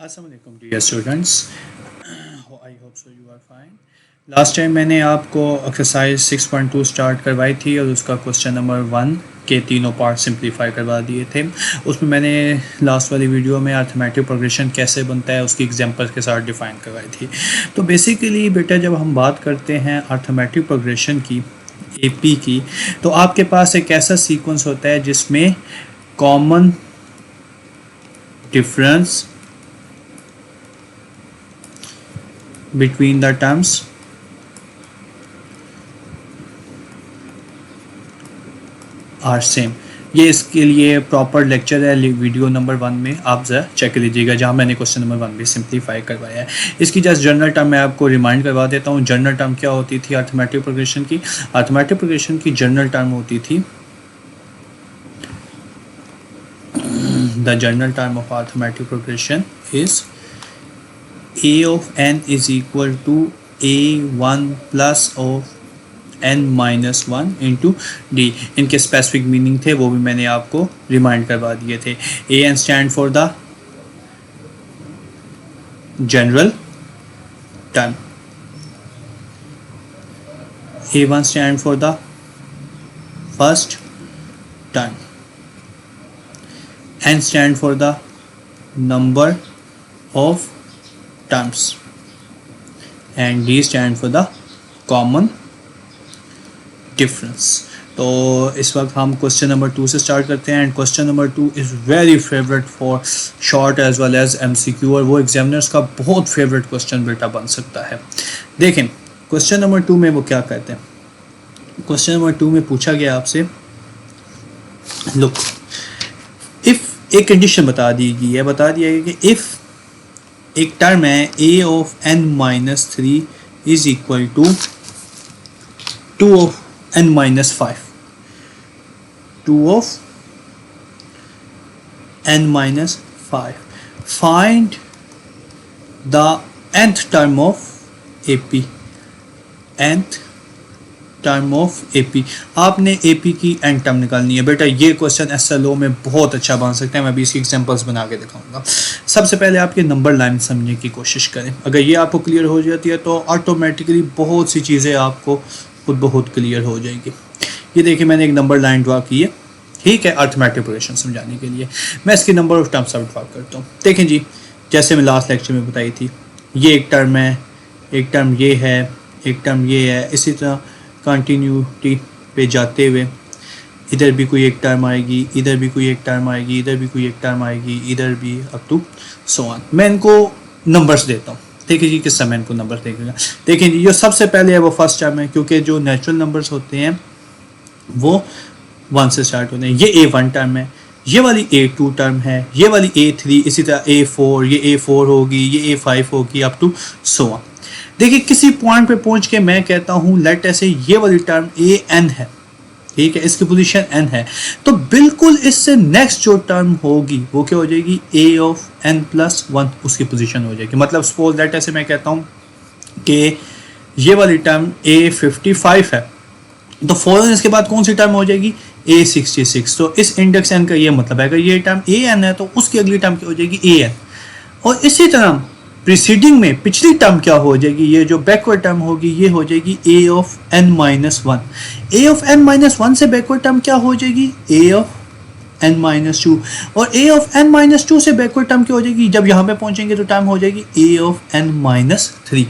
Assalamualaikum dear students. I hope so you are fine. Last time मैंने आपको exercise 6.2 start करवाई थी और उसका क्वेश्चन नंबर 1 के तीनों पार्ट सिंप्लीफाई करवा दिए थे। उसमें मैंने लास्ट वाली वीडियो में अर्थमेटिक प्रोग्रेशन कैसे बनता है उसकी एग्जांपल्स के साथ डिफाइन करवाई थी। तो बेसिकली बेटा जब हम बात करते हैं अर्थमेटिक प्रोग्रेशन की एपी की, तो आपके पास एक ऐसा सीक्वेंस होता है जिसमें common difference between the terms are same। ये इसके लिए प्रॉपर लेक्चर है वीडियो नंबर 1 में, आप ज़रा चेक लीजिएगा जहाँ मैंने क्वेश्चन नंबर 1 भी सिंप्लीफाई करवाया है। इसकी जस्ट जनरल टर्म मैं आपको रिमाइंड करवा देता हूँ। जनरल टर्म क्या होती थी अर्थमेटिक प्रोग्रेशन की? अर्थमेटिक प्रोग्रेशन की जनरल टर्म होती थी, the general term of arithmetic progression is a of n is equal to a1 plus of n minus 1 into d। इनके स्पेसिफिक मीनिंग थे वो भी मैंने आपको रिमाइंड करवा दिए थे। an stand for the general term, a1 stand for the first term, n stand for the number of terms and D stand for the common difference। तो इस वक्त हम क्वेश्चन नंबर 2 से स्टार्ट करते हैं and question number 2 is very favourite for short as well as MCQ और वो examiners का बहुत फेवरेट क्वेश्चन बेटा बन सकता है। देखें क्वेश्चन नंबर 2 में वो क्या कहते हैं। क्वेश्चन नंबर 2 में पूछा गया आपसे, लुक इफ़ एक कंडीशन बता दी गई है, बता दिया गया कि इफ़ एक टर्म है a of n minus 3 is equal to 2 of n minus 5, 2 of n minus 5, find the nth term of AP, nth term of AP. आपने एपी की एन टर्म निकालनी है बेटा। ये क्वेश्चन SLO में बहुत अच्छा बन सकता है, मैं अभी इसकी एग्जांपल्स बना के दिखाऊंगा। सबसे पहले आप ये नंबर लाइन समझने की कोशिश करें। अगर ये आपको क्लियर हो जाती है तो ऑटोमेटिकली बहुत सी चीज़ें आपको खुद बहुत क्लियर हो जाएगी। ये देखिए मैंने एक नंबर लाइन ड्रा की है, ठीक है, अर्थमेटिक प्रोग्रेशन समझाने के लिए। मैं इसकी नंबर ऑफ टर्म्स अब ड्रा करता हूँ। देखें जी, जैसे मैं लास्ट लेक्चर में बताई थी, ये एक टर्म है, एक टर्म ये है, एक टर्म ये है, इसी तरह कंटिन्यूटी पे जाते हुए इधर भी कोई एक टर्म आएगी, इधर भी कोई एक टर्म आएगी, इधर भी कोई एक टर्म आएगी, इधर भी अप टू सो ऑन। मैं इनको नंबर्स देता हूँ, देखिए जी किस समय इनको नंबर्स देखेगा। देखिए जी जो सबसे पहले है वो फर्स्ट टर्म है, क्योंकि जो नेचुरल नंबर्स होते हैं वो 1 से स्टार्ट होते हैं। ये A1 टर्म है, ये वाली A2 टर्म है, ये वाली A3, इसी तरह A4, ये A4 होगी, ये A5 होगी अप टू सो ऑन। देखिए किसी पॉइंट पे पहुंच के मैं कहता हूं लेट ऐसे ये वाली टर्म an है, ठीक है, इसकी पोजीशन n है, तो बिल्कुल इससे नेक्स्ट जो टर्म होगी वो क्या हो जाएगी, a of n plus 1 उसकी पोजीशन हो जाएगी। मतलब सपोज लेट ऐसे मैं कहता हूं कि ये वाली टर्म A55 है, तो फौरन इसके बाद कौन सी टर्म हो जाएगी, A66। तो इस इंडेक्स n का ये मतलब है अगर ये टर्म an है तो उसकी अगली टर्म क्या हो जाएगी, an। और इसी तरह प्रीसीडिंग में पिछली टर्म क्या हो जाएगी, ये जो बैकवर्ड टर्म होगी ये हो जाएगी a of n minus 1। a of n minus 1 से बैकवर्ड टर्म क्या हो जाएगी, a of n minus 2। और a of n minus 2 से बैकवर्ड टर्म क्या हो जाएगी, जब यहाँ पे पहुंचेंगे तो टर्म हो जाएगी a of n minus 3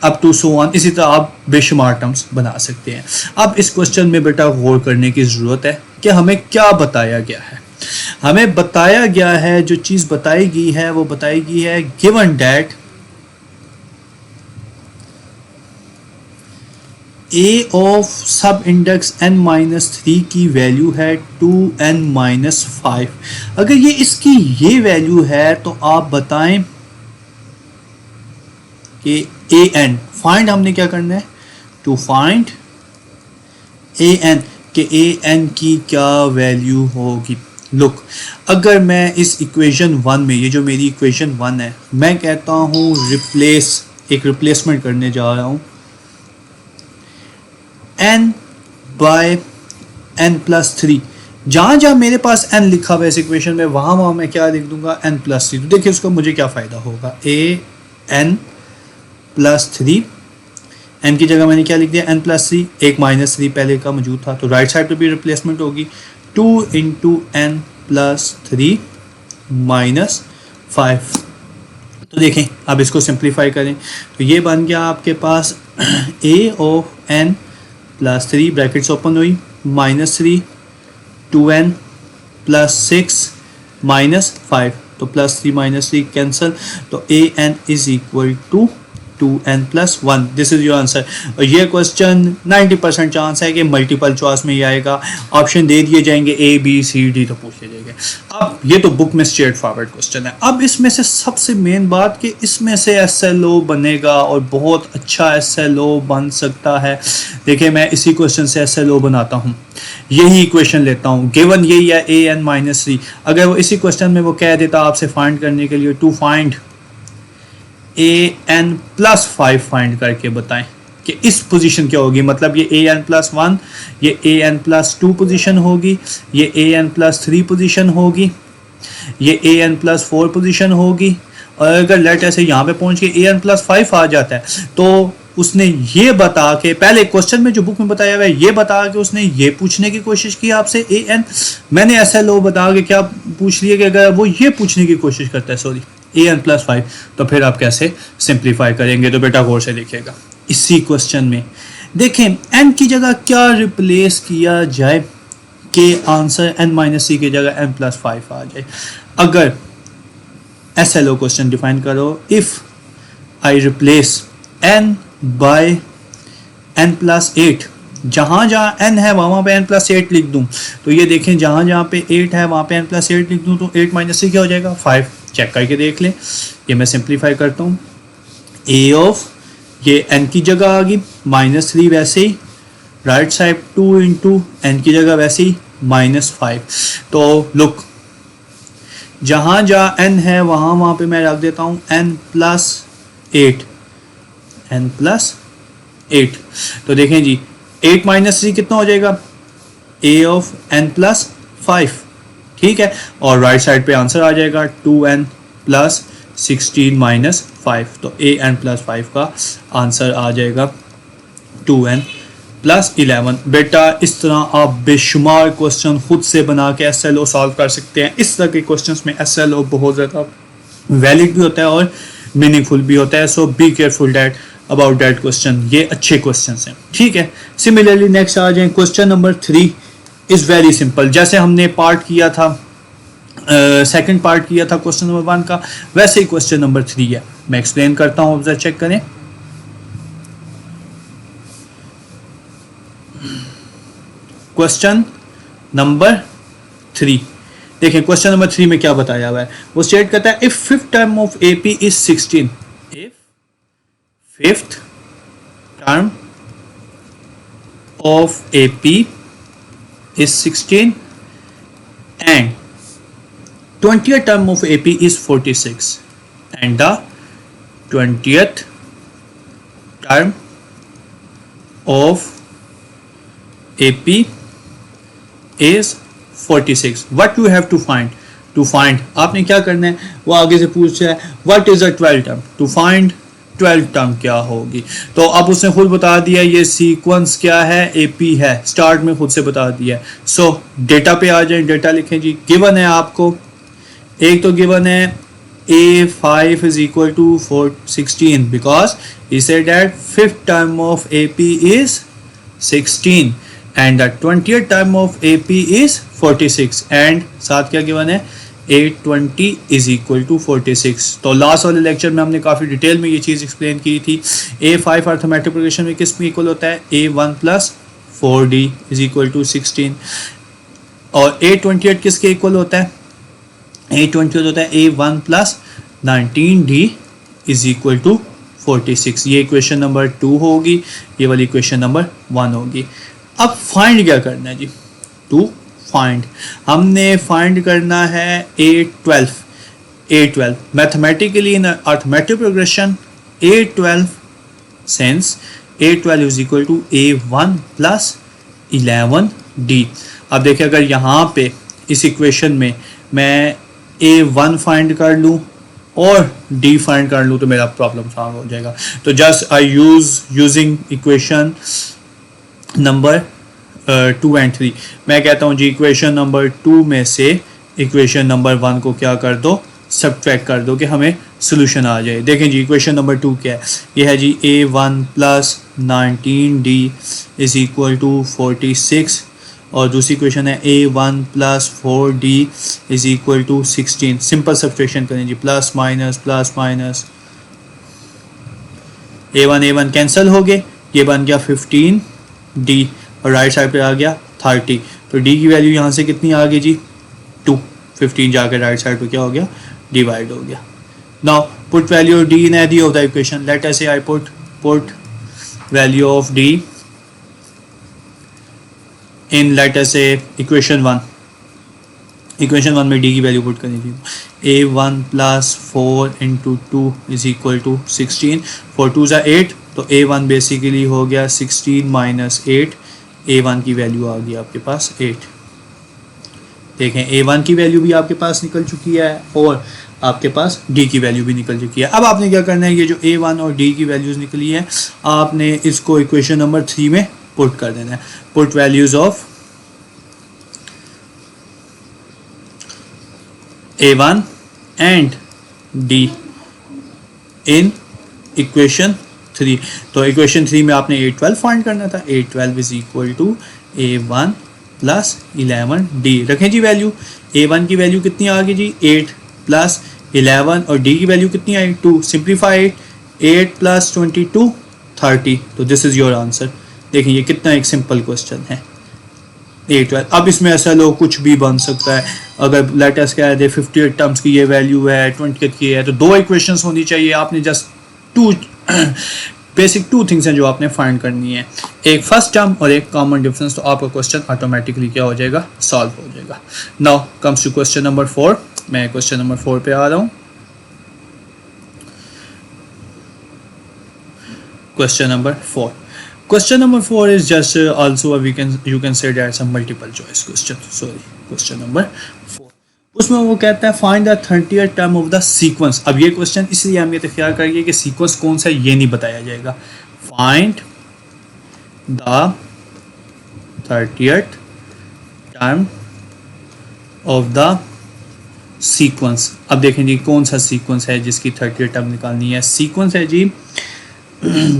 up to so on. इसी तरह आप बेशुमार टर्म्स बना सकते हैं। अब इस क्वेश्चन में बेटा गौर करने की ज़रूरत है कि हमें क्या बताया गया है। हमें बताया गया है, जो चीज़ बताई गई है वो बताई गई है गिवन डैट a ऑफ सब इंडेक्स n माइनस 3 की वैल्यू है 2n माइनस 5। अगर ये इसकी ये वैल्यू है तो आप बताएं कि an फाइंड हमने क्या करना है, टू फाइंड an कि an की क्या वैल्यू होगी। लुक अगर मैं इस इक्वेशन 1 में, ये जो मेरी इक्वेशन 1 है, मैं कहता हूँ रिप्लेस, एक रिप्लेसमेंट करने जा रहा हूँ n by n plus 3 जहाँ जहाँ मेरे पास n लिखा हुआ है इस इक्वेशन में, वहाँ वहाँ मैं क्या लिख दूंगा n+3। तो देखिए उसका मुझे क्या फ़ायदा होगा, n+3, n की जगह मैंने क्या लिख दिया n+3, एक -3 पहले का मौजूद था तो राइट साइड पे भी रिप्लेसमेंट होगी, 2 × n+3 -5। तो देखें अब इसको सिंप्लीफाई करें तो ये बन गया आपके पास a of n+3 brackets open हुई -3 2n +6 -5, तो +3 -3 कैंसिल, तो an is equal to 2n+1। This is your answer. और ये क्वेश्चन 90% चांस है कि मल्टीपल चॉइस में ही आएगा, ऑप्शन दे दिए जाएंगे A B C D तो पूछ जाएंगे। अब ये तो बुक में स्ट्रेट फॉरवर्ड क्वेश्चन है। अब इसमें से सबसे मेन बात कि इसमें से SLO बनेगा और बहुत अच्छा SLO बन सकता है। देखिए मैं इसी क्वेश्चन से SLO बनाता हूँ, यही इक्वेशन लेता हूँ, गिवन यही है an-3। अगर वो इसी क्वेश्चन में वो कह देता आपसे फाइंड करने के लिए टू फाइंड an+5 फाइंड करके बताएं कि इस पोजीशन क्या होगी, मतलब ये an+1, ये an+2 पोजीशन होगी, ये an+3 पोजीशन होगी, ये an+4 पोजीशन होगी। और अगर लेट ऐसे यहाँ पे पहुँच के an+5 आ जाता है तो उसने ये बता के, पहले क्वेश्चन में जो बुक में बताया हुआ है ये बता के उसने ये पूछने की कोशिश की आपसे मैंने SLO बता के क्या पूछ लिया कि अगर वो ये पूछने की कोशिश करता है सॉरी an+5 तो फिर आप कैसे सिंप्लीफाई करेंगे। तो बेटा गौर से देखिएगा इसी क्वेश्चन में देखें n की जगह क्या रिप्लेस किया जाए कि आंसर n-c की जगह n+5 आ जाए। अगर SLO क्वेश्चन डिफाइन करो, if I replace n by n+8, जहाँ जहाँ n है वहाँ पे n+8 लिख दूँ, तो ये देखें जहाँ जहाँ पे 8 है वहाँ पे n+8 लिख दूँ तो 8 - c क्या हो जाएगा 5। चेक करके देख लें, ये मैं सिंप्लीफाई करता हूँ, a ऑफ ये n की जगह आ गई -3 वैसे ही, राइट साइड 2 × n की जगह वैसे ही -5। तो लुक जहाँ जहाँ n है वहाँ वहाँ पे मैं रख देता हूँ n+8 n+8। तो देखें जी 8 - 3 कितना हो जाएगा, a ऑफ n+5, ठीक है। और राइट साइड पे आंसर आ जाएगा 2n + 16 - 5, तो an+5 का आंसर आ जाएगा 2n + 11। बेटा इस तरह आप बेशुमार क्वेश्चन खुद से बना के SLO सॉल्व कर सकते हैं। इस तरह के क्वेश्चंस में SLO बहुत ज़्यादा वैलिड भी होता है और मीनिंगफुल भी होता है। So be careful that about that question, ये अच्छे क्वेश्चन हैं, ठीक है। सिमिलरली नेक्स्ट आ जाए, question number 3 is very simple. जैसे हमने पार्ट किया था, सेकंड पार्ट किया था क्वेश्चन नंबर 1 का, वैसे ही क्वेश्चन नंबर 3 है। मैं एक्सप्लेन करता हूँ, जरा चेक करें। क्वेश्चन नंबर 3 देखिए, क्वेश्चन नंबर 3 में क्या बताया हुआ है, वो स्टेट करता है if fifth term of AP is 16, if fifth term of AP is 16 and 20th term of AP is 46 and the 20th term of AP is 46. What you have to find? To find आपने क्या करना है, वो आगे से पूछ रहा है what is the 12th term, to find 12 term क्या होगी। तो अब उसने खुद बता दिया ये सीक्वेंस क्या है, AP है, स्टार्ट में खुद से बता दिया। सो डेटा पे आ जाए, डेटा लिखें जी। गिवन है आपको, एक तो गिवन है A5 is equal to 16 because he said that fifth term of AP is 16 and the 20th term of AP is 46 and साथ क्या गिवन है, A20 is equal to 46। तो लास्ट वाले लेक्चर में हमने काफ़ी डिटेल में ये चीज़ एक्सप्लेन की थी। A5 अर्थमेटिक प्रोग्रेशन में किस में इक्वल होता है, A1 + 4D is equal to 16 और A28 किसके इक्वल होता है, A28 होता है A1 + 19D is equal to 46। ये इक्वेशन नंबर 2 होगी, ये वाली इक्वेशन नंबर 1 होगी। अब फाइंड क्या करना है जी, टू फाइंड हमने फाइंड करना है A12 mathematically in arithmetic progression A12 sense A12 is equal to A1 + 11D। अब देखिए अगर यहाँ पे इस इक्वेशन में मैं A1 फाइंड कर लूँ और D फाइंड कर लूँ तो मेरा प्रॉब्लम सॉल्व हो जाएगा. तो just I using equation number 2 and 3. मैं कहता हूँ जी इक्वेशन नंबर 2 में से इक्वेशन नंबर 1 को क्या कर दो, सब्ट्रैक्ट कर दो कि हमें सोल्यूशन आ जाए. देखें जी इक्वेशन नंबर 2 क्या है, ये है जी A1 plus 19D is equal to 46 और दूसरी इक्वेशन है A1 plus 4D is equal to 16. Simple subtraction करें जी, प्लस माइनस A1 कैंसिल हो गए, ये बन गया 15D और राइट साइड पे आ गया 30. तो D की वैल्यू यहाँ से कितनी आ गई जी 2. 15 जाकर राइट साइड पे क्या हो गया, डिवाइड हो गया. Now put value of D in any of the equation. Let us say I put value of D in let us say equation 1. Equation 1 में D की वैल्यू पुट करनी थी. A1 plus 4 into 2 is equal to 16. 4 2 ज़ा 8 तो A1 basically हो गया 16 minus 8. A1 की value आ गई आपके पास 8. देखें A1 की वैल्यू भी आपके पास निकल चुकी है और आपके पास D की वैल्यू भी निकल चुकी है. अब आपने क्या करना है, ये जो A1 और D की वैल्यूज़ निकली है आपने इसको इक्वेशन नंबर 3 में पुट कर देना है. Put values of A1 and D in equation 3. तो इक्वेशन 3 में आपने A12 फाइंड करना था. A12 is equal to A1 plus 11D. रखें जी वैल्यू, A1 की वैल्यू कितनी आ गई जी 8 प्लस 11 और D की वैल्यू कितनी आई 2. Simplify 8 plus 22 30. तो दिस इज योर आंसर. देखिए ये कितना एक सिंपल क्वेश्चन है. A12. अब इसमें ऐसा लोग कुछ भी बन सकता है. अगर लेट अस कह दे 58 टर्म्स की ये वैल्यू है, 20 की है, तो 2 इक्वेशंस होनी चाहिए. आपने जस्ट बेसिक 2 थिंग्स हैं जो आपने फाइंड करनी है, एक फर्स्ट टर्म और एक कॉमन डिफरेंस. तो आपका क्वेश्चन ऑटोमेटिकली क्या हो जाएगा, सॉल्व हो जाएगा. Now comes to question number 4. मैं क्वेश्चन नंबर 4 पे आ रहा हूँ. Question number 4. Question number 4 is just also you can say that's a multiple choice question. Sorry, question number 4. उसमें वो कहता है find the 30th term of the sequence. अब ये क्वेश्चन इसलिए अहमियत इख्तियार करिए कि सीक्वेंस कौन सा ये नहीं बताया जाएगा. Find the 30th term of the sequence. अब देखें जी कौन सा सीक्वेंस है जिसकी 30th टर्म निकालनी है. सीक्वेंस है जी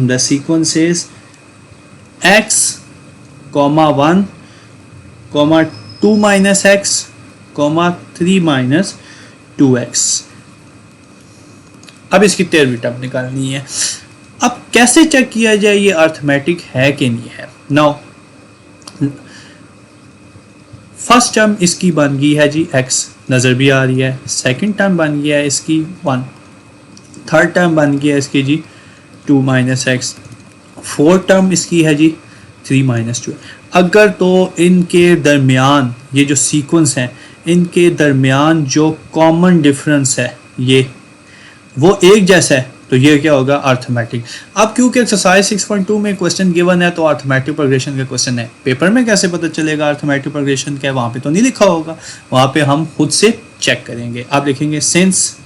the sequence is x, 1, 2 minus x, 3 minus 2x. अब इसकी 13वीं टर्म निकालनी है. अब कैसे चेक किया जाए ये अर्थमेटिक है कि नहीं है. नाउ फर्स्ट टर्म इसकी बन गई है जी x, नजर भी आ रही है. सेकंड टर्म बन गया है इसकी 1. थर्ड टर्म बन गया है इसकी जी 2 माइनस एक्स. फोर्थ टर्म इसकी है जी 3 माइनस 2. अगर तो इनके दरमियान ये जो सीक्वेंस हैं इनके दरमियान जो कॉमन डिफरेंस है ये वो एक जैसा है तो ये क्या होगा, अर्थमेटिक. अब क्योंकि एक्सरसाइज 6.2 में क्वेश्चन गिवन है तो अर्थमेटिक प्रोग्रेशन का क्वेश्चन है. पेपर में कैसे पता चलेगा अर्थमेटिक प्रोग्रेशन क्या है, वहाँ पे तो नहीं लिखा होगा, वहाँ पे हम खुद से चेक करेंगे. आप लिखेंगे सिंस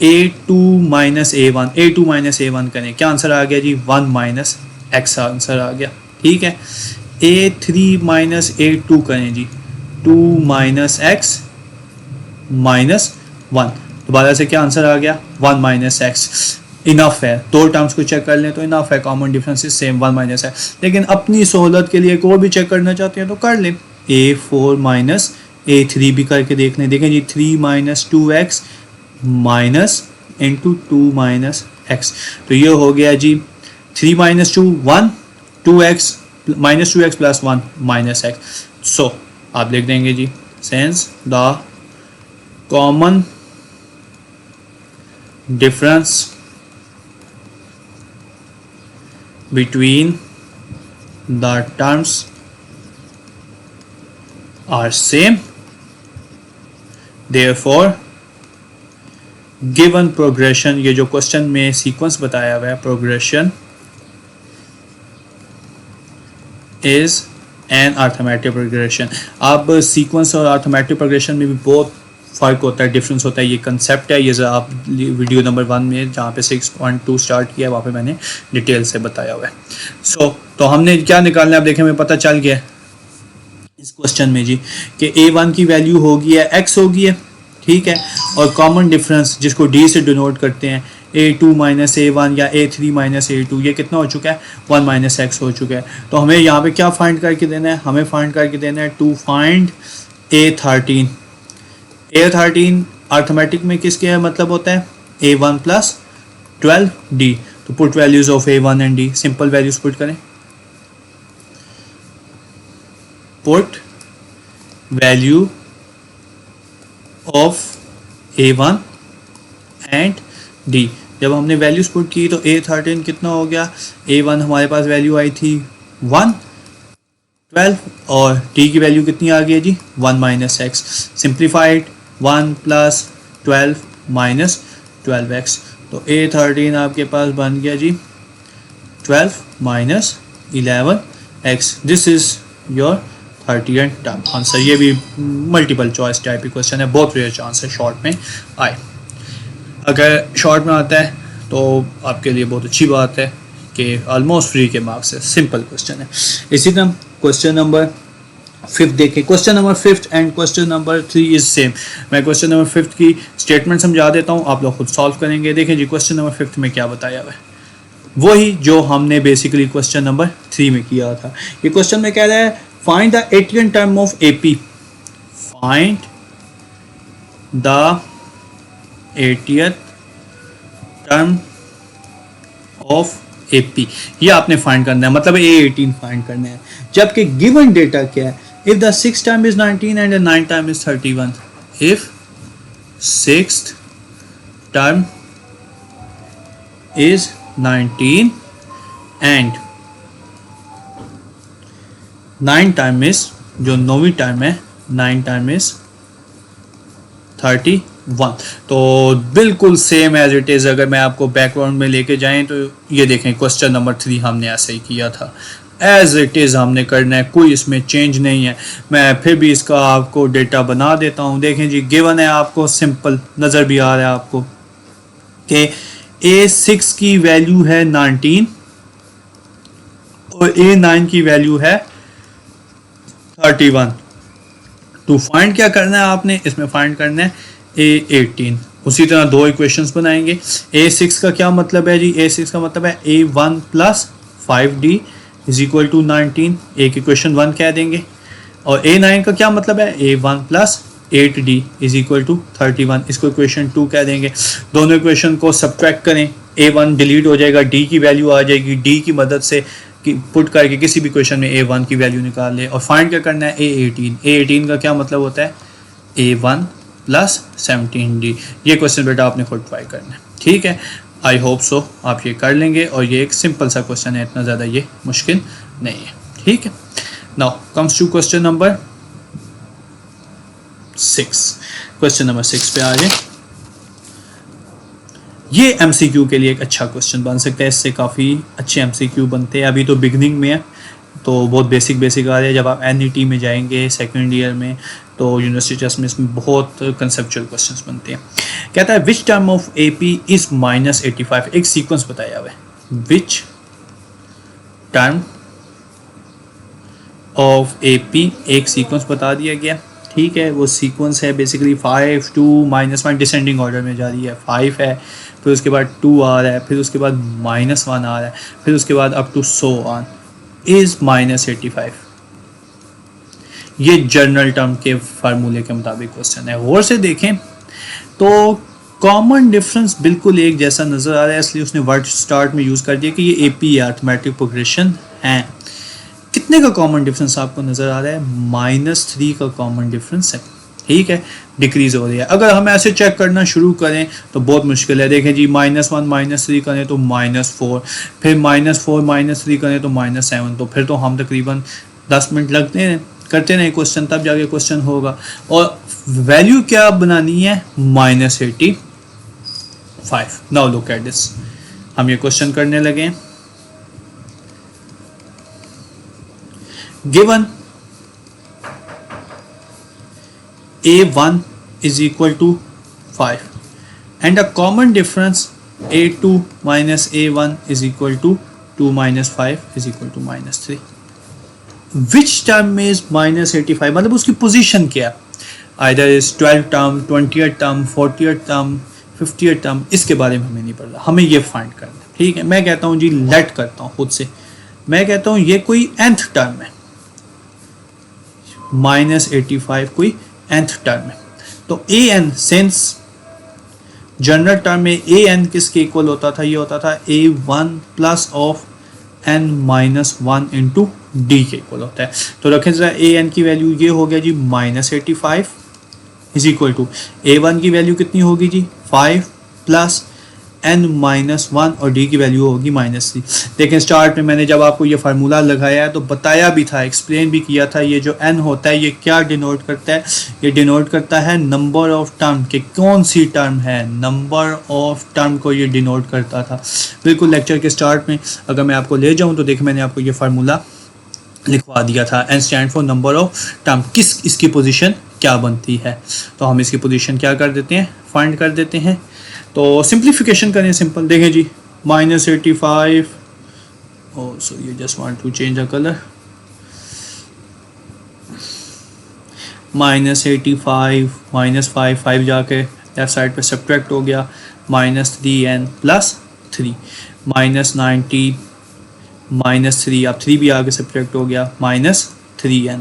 A2 माइनस A1 करें, क्या आंसर आ गया जी 1 माइनस एक्स आंसर आ गया. ठीक है. A3 माइनस A2 करें जी 2 माइनस एक्स माइनस 1. दोबारा से क्या आंसर आ गया 1 माइनस एक्स. इनफ है, 2 टर्म्स को चेक कर लें तो इनफ है. Common difference is same 1 minus x. लेकिन अपनी सहूलत के लिए कोई भी चेक करना चाहते हैं तो कर लें. A4 माइनस A3 भी करके देख लें. देखें जी 3 minus 2x minus into 2 minus x. तो ये हो गया जी 3 minus 2 1, 2x minus 2x plus 1 minus x. So आप लिख देंगे जी since the common difference between the terms are same, therefore given progression, ये जो क्वेश्चन में सीक्वेंस बताया हुआ है, progression is and arithmetic progression. अब सीक्वेंस और अर्थमेटिक प्रोग्रेशन में भी बहुत फ़र्क होता है, डिफरेंस होता है। ये कंसेप्ट है, ये ज़रा आप वीडियो नंबर 1 में जहाँ पे 6.2 स्टार्ट किया है वहाँ पे मैंने डिटेल से बताया हुआ है। तो हमने क्या निकालना है, अब देखें हमें पता चल गया इस क्वेश्चन में जी कि A1 की वैल्यू होगी है x होगी है, ठीक है, और कॉमन डिफरेंस जिसको d से डिनोट करते हैं A2 माइनस A1 या A3 माइनस A2, ये कितना हो चुका है 1 माइनस x हो चुका है। तो हमें यहाँ पे क्या फाइंड करके देना है, हमें फाइंड करके देना है to find A13। A13 arithmetic में किसके मतलब होता है A1 प्लस 12D। तो put values of A1 and D, simple values put करें, put value of A1 and D। जब हमने वैल्यूज पुट की तो A13 कितना हो गया, A1 हमारे पास वैल्यू आई थी 1 12 और D की वैल्यू कितनी आ गई है जी 1 minus x. Simplified 1 plus 12 minus 12x। तो A13 आपके पास बन गया जी 12 minus 11x। This is your 30th term answer. ये भी मल्टीपल चॉइस टाइप की क्वेश्चन है, बहुत रेयर चांस है शॉर्ट में आए। अगर शॉर्ट में आता है तो आपके लिए बहुत अच्छी बात है कि ऑलमोस्ट फ्री के मार्क्स है, सिंपल क्वेश्चन है। इसी तरह क्वेश्चन नंबर 5 देखें। Question number 5 and question number 3 is same. मैं क्वेश्चन नंबर 5 की स्टेटमेंट समझा देता हूँ, आप लोग खुद सॉल्व करेंगे। देखें जी क्वेश्चन नंबर 5 में क्या बताया हुआ है, वही जो हमने बेसिकली क्वेश्चन नंबर 3 में किया था। ये क्वेश्चन में कह रहा है find the 80th term of AP, find the 80th term of AP। ये आपने फाइंड करना है, मतलब A18 फाइंड करना है। जबकि गिवन डेटा क्या है, if the 6th term is 19 and the 9th term is 31, if 6th term is 19 and 9 term is, जो 9वीं टर्म है 9 टर्म इज 31। तो बिल्कुल सेम एज इट इज़। अगर मैं आपको बैकग्राउंड में लेके जाएं तो ये देखें क्वेश्चन नंबर 3 हमने ऐसे ही किया था, एज इट इज़ हमने करना है, कोई इसमें चेंज नहीं है। मैं फिर भी इसका आपको डेटा बना देता हूँ। देखें जी गिवन है आपको, सिंपल नज़र भी आ रहा है आपको कि A6 की वैल्यू है 19 और A9 की वैल्यू है 31। तो फाइंड क्या करना है आपने, इसमें फाइंड करना है A18। उसी तरह दो इक्वेशंस बनाएंगे। A6 का क्या मतलब है जी, A6 का मतलब है A1 plus 5D is equal to 19, एक इक्वेशन 1 कह देंगे। और A9 का क्या मतलब है, A1 plus 8D is equal to 31, इसको इक्वेशन 2 कह देंगे। दोनों इक्वेशन को सब्ट्रैक्ट करें, A1 डिलीट हो जाएगा, D की वैल्यू आ जाएगी, D की मदद से पुट करके किसी भी क्वेश्चन में A1 की वैल्यू निकाल ले। और फाइंड क्या करना है A18। A18 का क्या मतलब होता है A1 प्लस 17D। ये क्वेश्चन बेटा आपने खुद ट्राई करना है, ठीक है। आई होप सो आप ये कर लेंगे, और ये एक सिंपल सा क्वेश्चन है, इतना ज़्यादा ये मुश्किल नहीं है, ठीक है। Now comes to question number 6। Question number 6 पे आ जाए। ये MCQ के लिए एक अच्छा क्वेश्चन बन सकता है, इससे काफ़ी अच्छे MCQ बनते हैं। अभी तो बिगनिंग में है तो बहुत बेसिक आ रहे हैं। जब आप NET में जाएंगे सेकंड ईयर में तो यूनिवर्सिटी टेस्ट में इसमें बहुत कंसेप्चुअल क्वेश्चंस बनते हैं। कहता है which term of AP is -85। एक सीक्वेंस बताया हुआ है, विच टर्म ऑफ AP एक सीक्वेंस बता दिया गया, ठीक है। वो सीक्वेंस है बेसिकली 5 2 -1 डिसेंडिंग ऑर्डर में जा रही है। 5 है, फिर उसके बाद 2 आ रहा है, फिर उसके बाद -1 आ रहा है, फिर उसके बाद up to so on is -85। ये जनरल टर्म के फार्मूले के मुताबिक क्वेश्चन है। गौर से देखें तो कॉमन डिफरेंस बिल्कुल एक जैसा नज़र आ रहा है, इसलिए उसने वर्ड स्टार्ट में यूज़ कर दिया कि ये AP अर्थमेटिक प्रोग्रेशन है। कितने का कॉमन डिफरेंस आपको नज़र आ रहा है, -3 का कॉमन डिफरेंस है, ठीक है। डिक्रीज हो रही है। अगर हम ऐसे चेक करना शुरू करें तो बहुत मुश्किल है। देखें जी -1 -3 करें तो -4, फिर -4 -3 करें तो -7, तो फिर तो हम तकरीबन 10 मिनट लगते हैं करते नहीं क्वेश्चन, तब जाके क्वेश्चन होगा। और वैल्यू क्या बनानी है, -85। नाउ लुक एट दिस, हम ये क्वेश्चन करने लगे। Given A1 is equal to 5 and a common difference A2 minus A1 is equal to 2 minus 5 is equal to minus 3. Which term is minus 85? मतलब उसकी पोजीशन क्या है? Either is 12th term, 20th term, 40th term, 50th term, इसके बारे में हमें नहीं पता, हमें ये फाइंड करना है. ठीक है, मैं कहता हूँ जी लेट करता हूँ खुद से, मैं कहता हूँ ये कोई nth टर्म है, माइनस 85 कोई nth टर्म है. तो a N sense general term में ए एन किसके इक्वल होता था? ये होता था A1 plus of n minus 1 into D के इक्वल होता है. तो रखें जरा ए एन की वैल्यू ये हो गया जी minus 85 is equal to A1 की वैल्यू कितनी होगी जी 5 प्लस n माइनस 1 और d की वैल्यू होगी माइनस 3. लेकिन स्टार्ट में मैंने जब आपको ये फार्मूला लगाया है तो बताया भी था, एक्सप्लेन भी किया था, ये जो n होता है ये क्या डिनोट करता है? ये डिनोट करता है नंबर ऑफ टर्म के, कौन सी टर्म है, नंबर ऑफ टर्म को ये डिनोट करता था. बिल्कुल लेक्चर के स्टार्ट में अगर मैं आपको ले जाऊँ तो देखिए मैंने आपको ये फार्मूला लिखवा दिया था, n stand for number of term. किस इसकी पोजीशन क्या बनती है? तो हम इसकी पोजीशन क्या कर देते हैं, फाइंड कर देते हैं. तो सिंप्लीफिकेशन करें, सिंपल देखें जी minus 85, so you just want to change the colour, minus 85 minus 5 जाके लेफ्ट साइड पे सब्ट्रैक्ट हो गया, minus 3n plus 3 minus 90 minus 3, अब 3 भी आगे सब्ट्रैक्ट हो गया, minus 3n.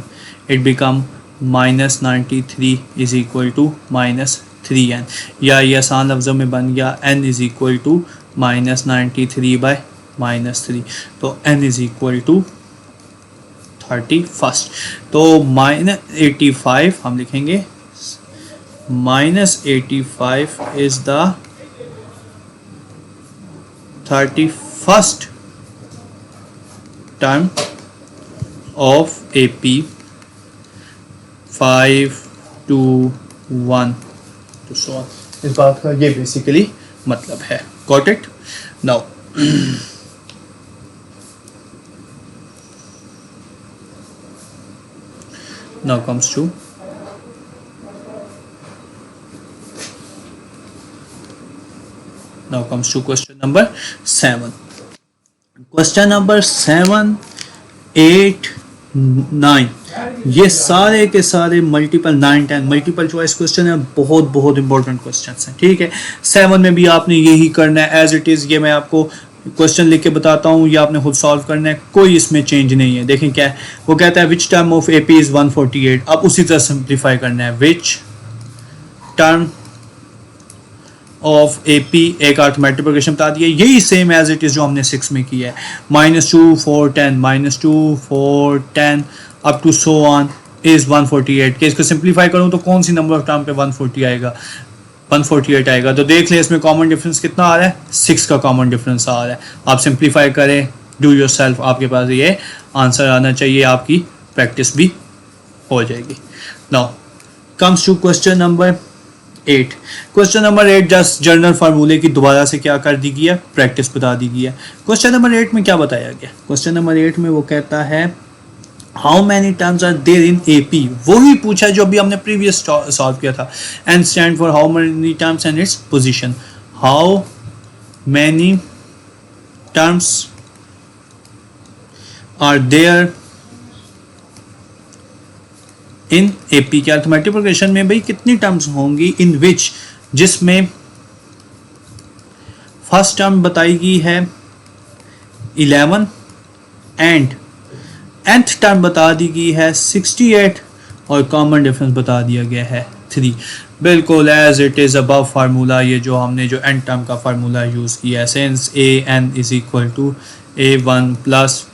It become minus 93 is equal to minus 3n, या ये आसान लफ्ज़ों में बन गया n is equal to minus 93 by minus 3. तो n इज इक्वल टू 31. तो माइनस 85 हम लिखेंगे, minus 85 is the 31st term of AP 5 2 1 to so on. इस बात का ये बेसिकली मतलब है. Got it? Now comes to question number 7. Question number 7, 8, 9 ये सारे के सारे मल्टीपल 9 10 मल्टीपल चॉइस क्वेश्चन है, बहुत इंपॉर्टेंट क्वेश्चन हैं. ठीक है, 7 में भी आपने यही करना है एज इट इज़. ये मैं आपको क्वेश्चन लिख के बताता हूँ, ये आपने खुद सॉल्व करना है, कोई इसमें चेंज नहीं है. देखें क्या है, वो कहता है which term of AP is 148. अब उसी तरह सिंप्लीफाई करना है, विच टर्म ऑफ AP एक अर्थमेटिक प्रोग्रेशन बता दिया, यही सेम एज इट इज़ जो हमने 6 में किया है. -2 4 10 -2 4 10 up to so on is 148. के इसको सिंप्लीफाई करूँ तो कौन सी नंबर ऑफ टर्म पे 140 आएगा, 148 आएगा. तो देख लें इसमें कॉमन डिफरेंस कितना आ रहा है, 6 का कॉमन डिफरेंस आ रहा है. आप सिंप्लीफाई करें, डू योरसेल्फ, आपके पास ये आंसर आना चाहिए, आपकी प्रैक्टिस भी हो जाएगी. Now comes to question number 8. Question number 8 just general फार्मूले की दोबारा से क्या कर दी गई है, प्रैक्टिस बता दी गई है. क्वेश्चन नंबर 8 में क्या बताया गया, क्वेश्चन नंबर 8 में वो कहता है how many terms are there in AP. वही पूछा है जो अभी हमने प्रीवियस सॉल्व किया था. N stand for how many terms and its position. How many terms are there in AP के अर्थमेटिक प्रोग्रेशन में भाई कितनी टर्म्स होंगी, इन विच, जिसमें फर्स्ट टर्म बताई गई है 11 एंड nth टर्म बता दी गई है 68 और कॉमन डिफरेंस बता दिया गया है 3. बिल्कुल as it is above formula, ये जो हमने जो n टर्म का फार्मूला यूज़ किया है, since an is equal to A1 plus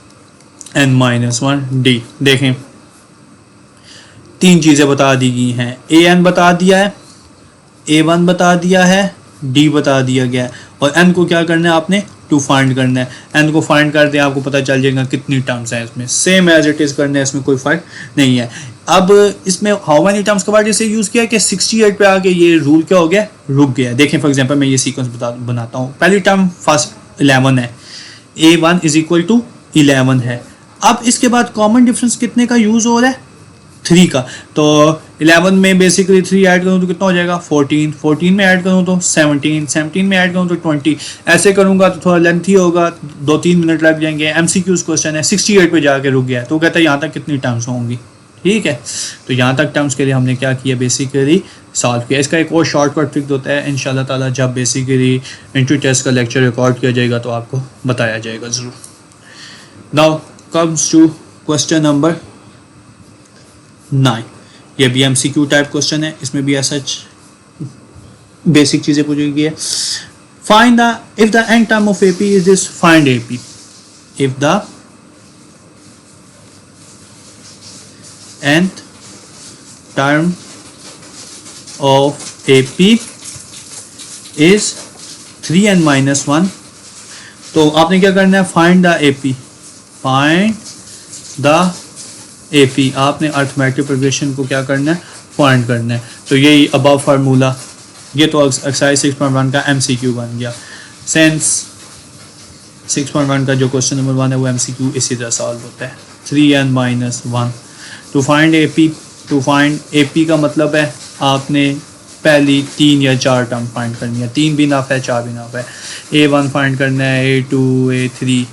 n minus 1 d. देखें 3 चीज़ें बता दी गई हैं, an बता दिया है, A1 बता दिया है, d बता दिया गया है, और n को क्या करना है आपने, टू फाइंड करना है. n को फाइंड कर दें, आपको पता चल जाएगा कितनी टर्म्स हैं इसमें, सेम एज इट इज़ करना है, इसमें कोई फ़र्क नहीं है. अब इसमें हाउ मैनी टर्म्स का वर्ड इसे यूज़ किया कि 68 पे आके ये रूल क्या हो गया, रुक गया. देखें फॉर एग्जांपल मैं ये सीक्वेंस बनाता हूँ. पहली टर्म फर्स्ट 11 है, A1 इज इक्वल टू 11 है. अब इसके बाद कॉमन डिफरेंस कितने का यूज़ हो रहा है, 3 का. तो 11 में बेसिकली 3 ऐड करूँ तो कितना हो जाएगा 14, 14 में ऐड करूँ तो 17, 17 में ऐड करूँ तो 20। ऐसे करूँगा तो थोड़ा लेंथी होगा, 2-3 मिनट लग जाएंगे। MCQs क्वेश्चन है, 68 पे जाके रुक गया है, तो कहता है यहाँ तक कितनी टर्म्स होंगी। ठीक है, तो यहाँ तक टर्म्स के लिए हमने क्या किया, बेसिकली सॉल्व किया। इसका एक और शॉर्टकट ट्रिक होता है, इंशाल्लाह ताला जब बेसिकली इंट्री टेस्ट का लेक्चर रिकॉर्ड किया जाएगा तो आपको बताया जाएगा ज़रूर। Now comes to question number 9। ये भी MCQ टाइप क्वेश्चन है, इसमें भी ऐसा बेसिक चीज़ें पूछी गई है। Find the if the end term of AP is this, find AP। If the nth term of AP is 3n minus 1, तो आपने क्या करना है, find the AP, find the AP, आपने अर्थमेटिक प्रोग्रेशन को क्या करना है, फाइंड करना है। तो यही अबव फार्मूला, ये तो एक्सरसाइज 6.1 का MCQ बन गया। सेंस 6.1 का जो क्वेश्चन नंबर 1 है वो MCQ इसी तरह सॉल्व होता है। 3n minus 1 to find AP। To find AP का मतलब है आपने पहली 3 या 4 टर्म फाइंड करनी है, 3 भी नाफ है, 4 भी नाफ है। A1 फाइंड करना है, A2, A3,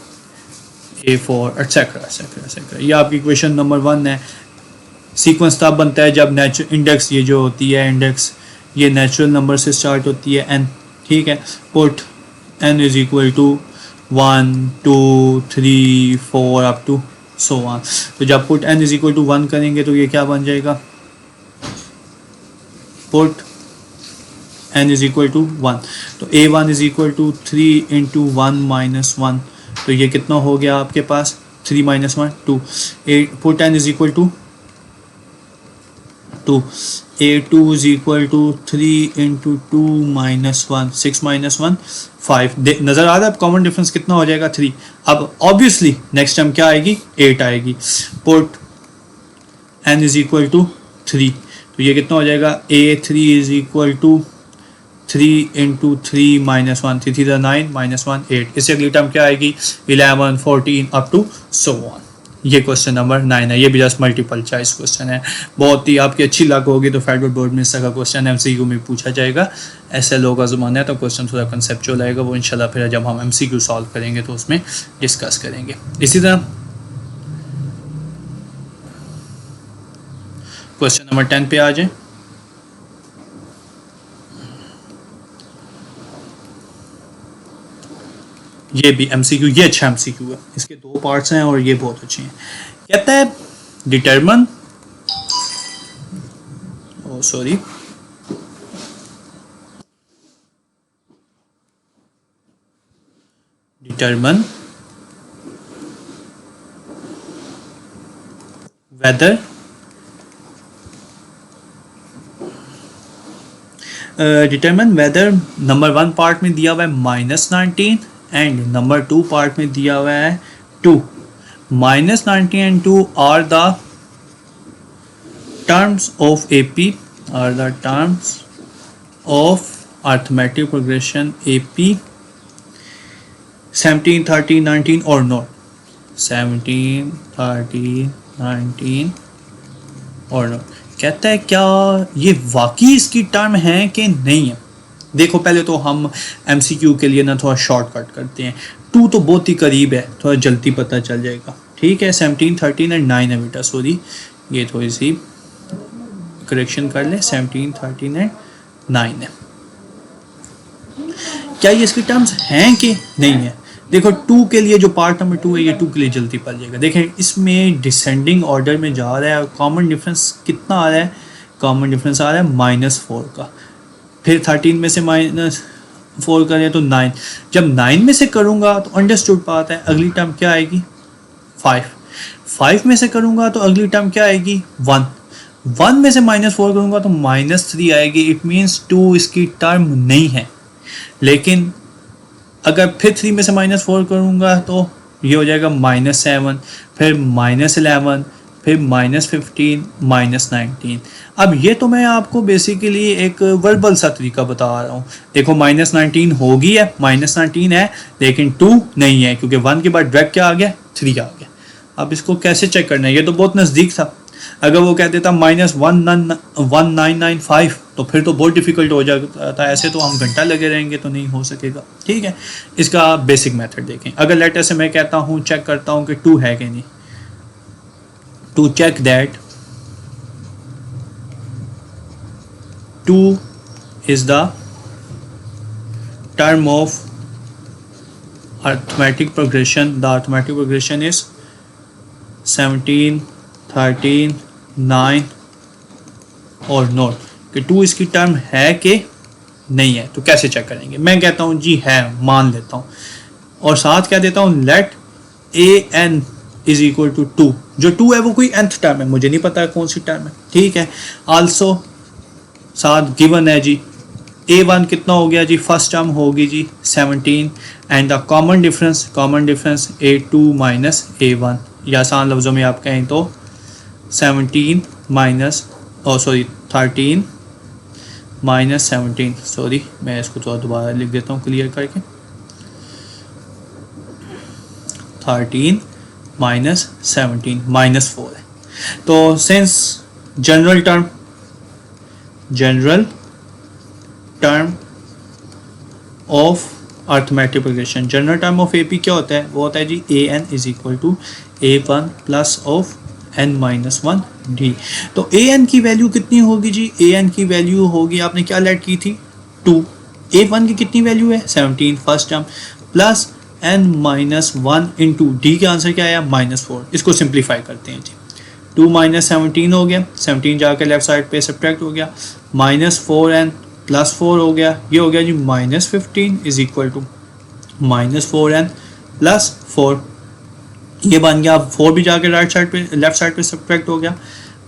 A4 etcetera etcetera etcetera. ये आपकी क्वेश्चन नंबर 1 है। सीक्वेंस तब बनता है जब नेचुरल इंडेक्स, ये जो होती है इंडेक्स, ये नेचुरल नंबर से स्टार्ट होती है n। ठीक है, put n is equal to 1, 2, 3, 4 up to so on. तो जब put n is equal to 1 करेंगे तो ये क्या बन जाएगा, put n is equal to 1। तो A1 is equal to 3 into 1 minus 1, तो ये कितना हो गया आपके पास, 3 minus 1 2। Put n is equal to 2। A2 is equal to 3 into 2 minus 1, 6 minus 1 5। नज़र आ रहा है कॉमन डिफरेंस कितना हो जाएगा, 3। अब ऑब्वियसली नेक्स्ट टाइम क्या आएगी, 8 आएगी। Put n is equal to 3, तो ये कितना हो जाएगा, A3 is equal to 3 into 3 minus 1, 3 3 9 minus 1 8। इससे अगली टर्म क्या आएगी, 11, 14 अप टू सो ऑन। ये क्वेश्चन नंबर 9 है। ये भी जस्ट मल्टीपल चॉइस क्वेश्चन है, बहुत ही आपकी अच्छी लक होगी तो फेडरल बोर्ड में इस तरह का क्वेश्चन MCQ में पूछा जाएगा। ऐसे लोग का ज़माना है तो क्वेश्चन थोड़ा कंसेप्चुअल आएगा, वो इंशाल्लाह फिर जब हम MCQ सॉल्व करेंगे तो उसमें डिस्कस करेंगे। इसी तरह क्वेश्चन नंबर 10 पे आ जाए। ये भी MCQ, ये अच्छा MCQ है, इसके 2 पार्ट्स हैं और ये बहुत अच्छे हैं। कहता है determine, sorry, determine whether determine whether number 1 part में दिया हुआ है -19 एंड नंबर 2 पार्ट में दिया हुआ है 2। -19 and 2 are the terms of AP, are the terms of arithmetic progression AP 17, 30, 19 और नॉट, 17, 30, 19 और नॉट। कहता है क्या ये वाकई इसकी टर्म है कि नहीं है। देखो पहले तो हम MCQ के लिए ना थोड़ा शॉर्टकट करते हैं। 2 तो बहुत ही करीब है, थोड़ा जल्दी पता चल जाएगा। ठीक है, 17, 13 एंड 9 है बेटा, सॉरी ये थोड़ी सी करेक्शन कर ले, 17, 13 एंड 9 है। क्या ये इसकी टर्म्स हैं कि नहीं है। देखो 2 के लिए जो पार्ट नंबर 2 है, ये 2 के लिए जल्दी पड़ जाएगा। देखें इसमें डिसेंडिंग ऑर्डर में जा रहा है और कॉमन डिफरेंस कितना आ रहा है, कॉमन डिफरेंस आ रहा है -4 का। फिर 13 में से -4 करें तो 9। जब 9 में से करूँगा तो अंडरस्टूड बात है अगली टर्म क्या आएगी, 5। 5 में से करूँगा तो अगली टर्म क्या आएगी, 1। 1 में से -4 करूँगा तो -3 आएगी। इट मीन्स 2 इसकी टर्म नहीं है। लेकिन अगर फिर 3 में से -4 करूँगा तो ये हो जाएगा -7, फिर -11, फिर -15, -19। अब ये तो मैं आपको बेसिकली एक वर्बल सा तरीका बता रहा हूँ। देखो -19 होगी है, -19 है लेकिन 2 नहीं है, क्योंकि 1 के बाद डायरेक्ट क्या आ गया, 3 आ गया। अब इसको कैसे चेक करना है, ये तो बहुत नज़दीक था। अगर वो कह देता -1995 तो फिर तो बहुत डिफिकल्ट हो जाता था, ऐसे तो हम घंटा लगे रहेंगे तो नहीं हो सकेगा। ठीक है, इसका बेसिक मेथड देखें। अगर लेटर से मैं कहता हूँ, चेक करता हूँ कि 2 है कि नहीं, to check that 2 is the term of arithmetic progression. The arithmetic progression is 17, 13, 9 और नोट कि 2 इसकी टर्म है कि नहीं है। तो कैसे चेक करेंगे? मैं कहता हूँ जी है, मान लेता हूँ, और साथ क्या देता हूँ, let an is equal to 2। जो 2 है वो कोई nth टर्म है, मुझे नहीं पता कौन सी टर्म है। ठीक है, आल्सो साथ गिवन है जी a1 कितना हो गया जी, फर्स्ट टर्म होगी जी 17 and the common difference a2 minus a1, या आसान लफ्ज़ों में आप कहें तो 13 माइनस 17, सॉरी मैं इसको थोड़ा दोबारा लिख देता हूँ क्लियर करके, 13 माइनस 17 -4 है। तो since general term of arithmetic progression, general term of AP क्या होता है? वो होता है जी an is equal to a1 plus of n minus 1 d। तो an की वैल्यू कितनी होगी जी? an की वैल्यू होगी, आपने क्या लेट की थी 2, a1 की कितनी वैल्यू है 17 first term, plus n minus 1 into D का आंसर क्या आया -4। इसको सिंप्लीफाई करते हैं जी, 2 माइनस 17 हो गया, 17 जाकर लेफ्ट साइड पे सब्ट्रैक्ट हो गया, -4n प्लस 4 हो गया, ये हो गया जी -15 is equal to -4n plus 4, ये बन गया। 4 भी जाके राइट साइड पे लेफ्ट साइड पे सब्ट्रैक्ट हो गया,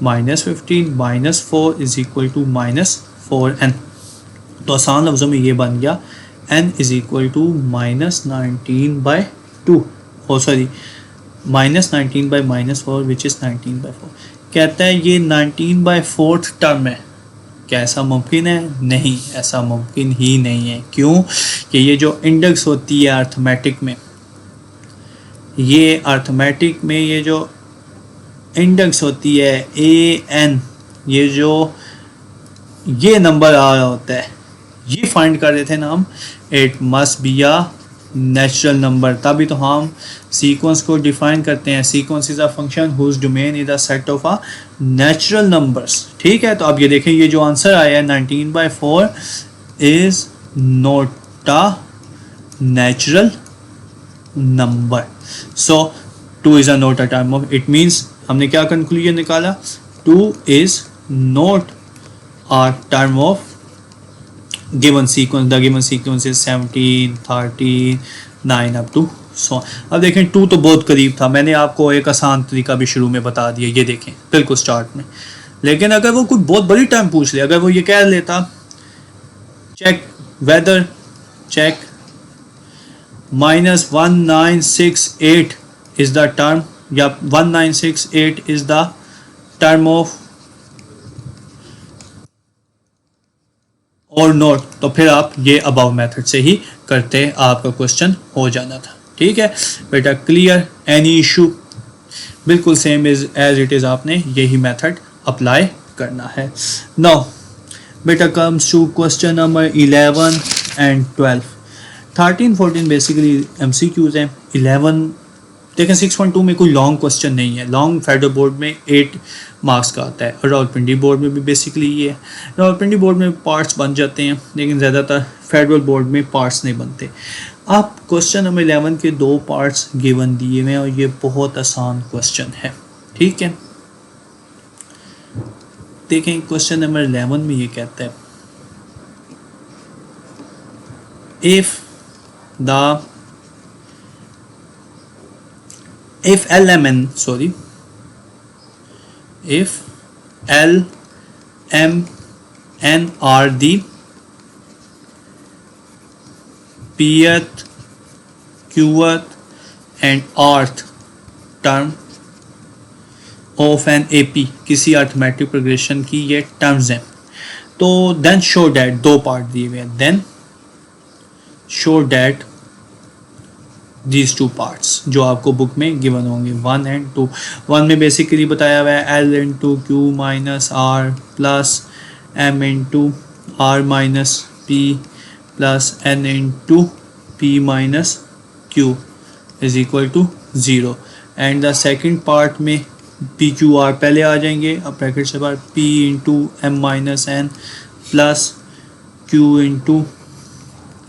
-15 minus 4 is equal to -4n। तो आसान लफ्ज़ों में ये बन गया n is equal to -19/2, oh sorry -19/-4 which is 19/4। कहता है ये 19/4 टर्म है, क्या ऐसा मुमकिन है? नहीं, ऐसा मुमकिन ही नहीं है। क्यों? कि ये जो इंडेक्स होती है अर्थमेटिक में, ये अर्थमेटिक में ये जो इंडेक्स होती है an, ये जो ये नंबर आ रहा होता है, ये फाइंड कर रहे थे ना हम, it must be a natural number. तभी तो हम सीक्वेंस को डिफाइन करते हैं, sequence is a function whose domain is a set of a natural numbers. ठीक है, तो अब ये देखें, ये जो आंसर आया है 19/4 is not a natural number, so 2 is a not a term of, it means हमने क्या कंक्लूजन निकाला, 2 is not a term of given sequence. The given sequence is 17, 13, 9 up to so। अब देखें 2 तो बहुत करीब था, मैंने आपको एक आसान तरीका भी शुरू में बता दिया, ये देखें बिल्कुल स्टार्ट में। लेकिन अगर वो कोई बहुत बड़ी टर्म पूछ ले, अगर वो ये कह लेता check whether check -1968 is the term, या 1968 इज द टर्म ऑफ और नोट, तो फिर आप ये अबाव मेथड से ही करते, आपका क्वेश्चन हो जाना था। ठीक है बेटा, क्लियर? Any issue? बिल्कुल सेम एज इट इज़, आपने यही मेथड अप्लाई करना है। नाउ बेटा comes to question number 11 and 12। 13, 14 basically MCQs हैं। 11 देखें 6.2 में कोई लॉन्ग क्वेश्चन नहीं है, लॉन्ग फेडरल बोर्ड में 8 मार्क्स का आता है, और रावलपिंडी बोर्ड में भी बेसिकली ये है। रावलपिंडी बोर्ड में पार्ट्स बन जाते हैं, लेकिन ज़्यादातर फेडरल बोर्ड में पार्ट्स नहीं बनते। आप क्वेश्चन नंबर 11 के 2 पार्ट्स गिवन दिए हुए हैं, और ये बहुत आसान क्वेश्चन है। ठीक है, देखें क्वेश्चन नंबर 11 में ये कहता है, if L, M, N are the pth, qth and rth term of an AP, किसी अर्थमेटिक प्रोग्रेशन की ये टर्म्स हैं, तो देन शो डैट, 2 पार्ट दिए हुए हैं, then show that these two parts जो आपको बुक में गिवन होंगे 1 एंड 2। 1 में बेसिकली बताया हुआ है L into Q minus R plus M into R minus P plus N into P minus Q is equal to 0। And the second part में P Q R पहले आ जाएंगे, अब ब्रैकेट से बाहर P into M minus N plus Q into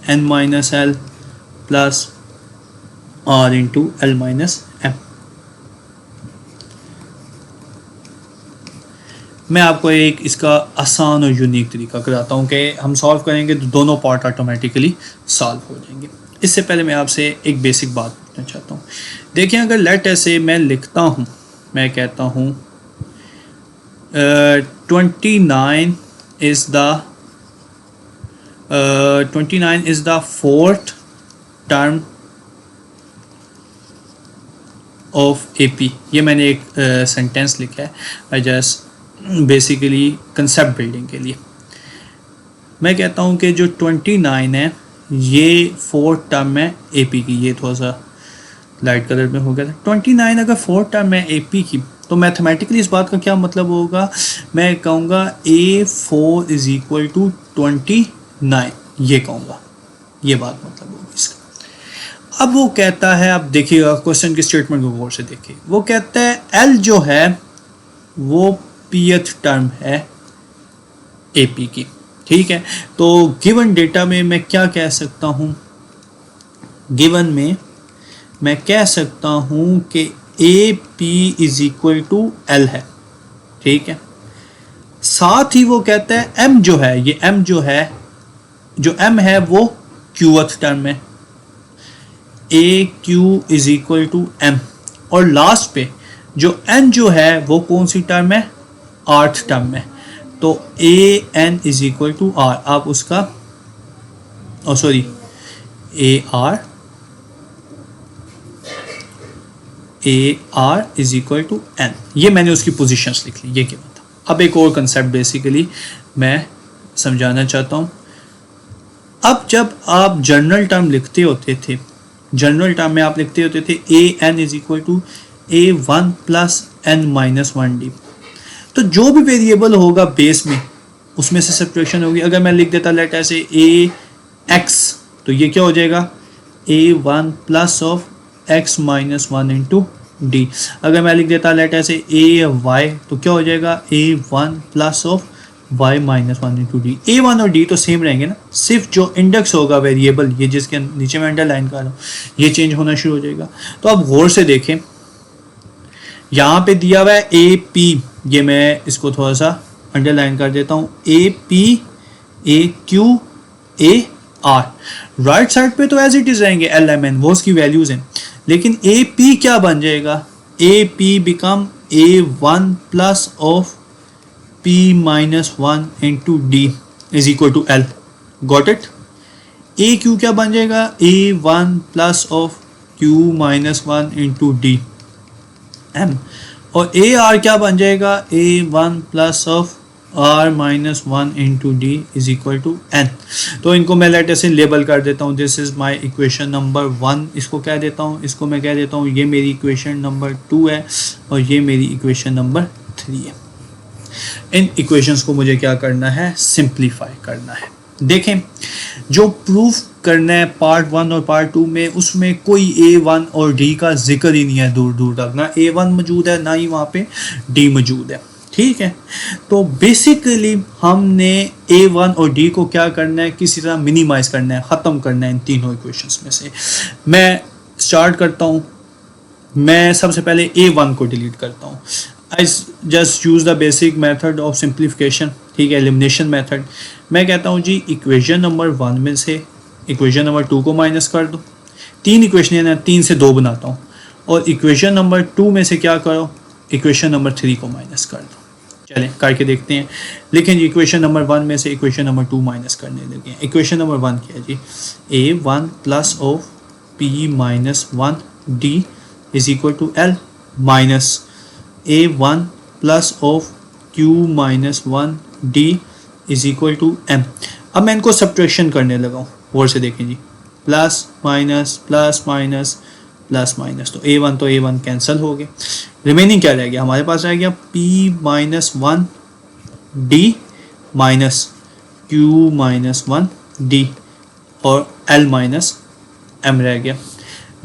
N minus L plus R into L minus M. मैं आपको एक इसका आसान और यूनिक तरीका कराता हूँ कि हम सॉल्व करेंगे तो दोनों पार्ट ऑटोमेटिकली सॉल्व हो जाएंगे। इससे पहले मैं आपसे एक बेसिक बात पूछना चाहता हूँ। देखिए, अगर लेट ऐसे मैं लिखता हूँ, मैं कहता हूँ 29 is the fourth term of AP. ये मैंने एक सेंटेंस लिखा है, I just basically concept building के लिए। मैं कहता हूँ कि जो 29 है ये फोर्थ टर्म है एपी की। ये थोड़ा सा लाइट कलर में हो गया था। 29 अगर फोर्थ टर्म है एपी की तो मैथमेटिकली इस बात का क्या मतलब होगा, मैं कहूँगा A4 इज इक्वल टू 29, ये कहूँगा, ये बात मतलब होगी इसका। अब वो कहता है, अब देखिएगा क्वेश्चन की स्टेटमेंट को गौर से देखिए, वो कहता है L जो है वो पीएथ टर्म है एपी की, ठीक है। तो गिवन डेटा में मैं क्या कह सकता हूँ, गिवन में मैं कह सकता हूँ कि A P is equal to L है, ठीक है। साथ ही वो कहता है एम जो है, ये एम जो है, जो एम है वो क्यूथ टर्म है, a q is equal to m. और लास्ट पे जो एन जो है वो कौन सी टर्म है, आर्थ टर्म है। तो a n is equal to r, आप उसका sorry a r is equal to n, ये मैंने उसकी पोजीशंस लिख ली, ये क्या था। अब एक और कंसेप्ट बेसिकली मैं समझाना चाहता हूँ। अब जब आप जनरल टर्म लिखते होते थे, जनरल टर्म में आप लिखते होते थे a n is equal to A1 plus n minus 1D। तो जो भी वेरिएबल होगा बेस में उसमें से सब्ट्रैक्शन होगी। अगर मैं लिख देता लेट ऐसे ए एक्स, तो ये क्या हो जाएगा A1 plus of x minus 1 into D. अगर मैं लिख देता लेट ऐसे ए वाई, तो क्या हो जाएगा A1 plus of y minus 1 into D. A1 और D तो सेम रहेंगे ना, सिर्फ जो इंडेक्स होगा वेरिएबल, ये जिसके नीचे मैं अंडरलाइन कर रहा हूँ, ये चेंज होना शुरू हो जाएगा। तो आप गौर से देखें, यहाँ पे दिया हुआ है ए पी, ये मैं इसको थोड़ा सा अंडरलाइन कर देता हूँ, A P A Q A R. Right side पे तो एज इट इज रहेंगे एल एम एन, वो उसकी वैल्यूज हैं। लेकिन ए पी क्या बन जाएगा, A P become A1 plus of P minus 1 into D is equal to L. Got it. A Q क्या बन जाएगा, A1 plus of Q minus 1 into D M. और ए आर क्या बन जाएगा, A1 plus of R minus 1 into D is equal to N. तो इनको मैं लेटर से लेबल कर देता हूँ, this is my equation number 1, इसको कह देता हूँ, इसको मैं कह देता हूँ ये मेरी इक्वेशन नंबर 2 है और ये मेरी इक्वेशन नंबर 3 है। इन इक्वेशंस को मुझे क्या करना है, सिंप्लीफाई करना है। देखें, जो प्रूफ करना है पार्ट 1 और पार्ट 2 में, उसमें कोई A1 और D का जिक्र ही नहीं है दूर दूर तक, ना A1 मौजूद है ना ही वहाँ पे D मौजूद है, ठीक है। तो बेसिकली हमने A1 और D को क्या करना है, किसी तरह मिनिमाइज करना है, ख़त्म करना है इन तीनों इक्वेशंस में से। मैं स्टार्ट करता हूँ, मैं सबसे पहले A1 को डिलीट करता हूँ। I just use the basic method of simplification, ठीक है, एलिमिनेशन मेथड। मैं कहता हूँ जी इक्वेशन नंबर 1 में से इक्वेशन नंबर 2 को माइनस कर दो। 3 इक्वेशन है, 3 से 2 बनाता हूँ। और इक्वेशन नंबर 2 में से क्या करो, इक्वेशन नंबर 3 को माइनस कर दो। चलें करके देखते हैं। लेकिन इक्वेशन नंबर 1 में से इक्वेशन नंबर 2 माइनस करने लगे हैं। इक्वेशन नंबर 1 क्या है जी, A1 plus of P minus 1 D is equal to L minus A1 plus of Q minus 1 D is equal to M। अब मैं इनको सब्ट्रैक्शन करने लगा हूँ, और से देखें जी, प्लस माइनस प्लस माइनस, तो ए वन कैंसिल हो गए। रिमेनिंग क्या रह गया हमारे पास, रह गया P minus one d minus Q minus one D और एल माइनस एम रह गया।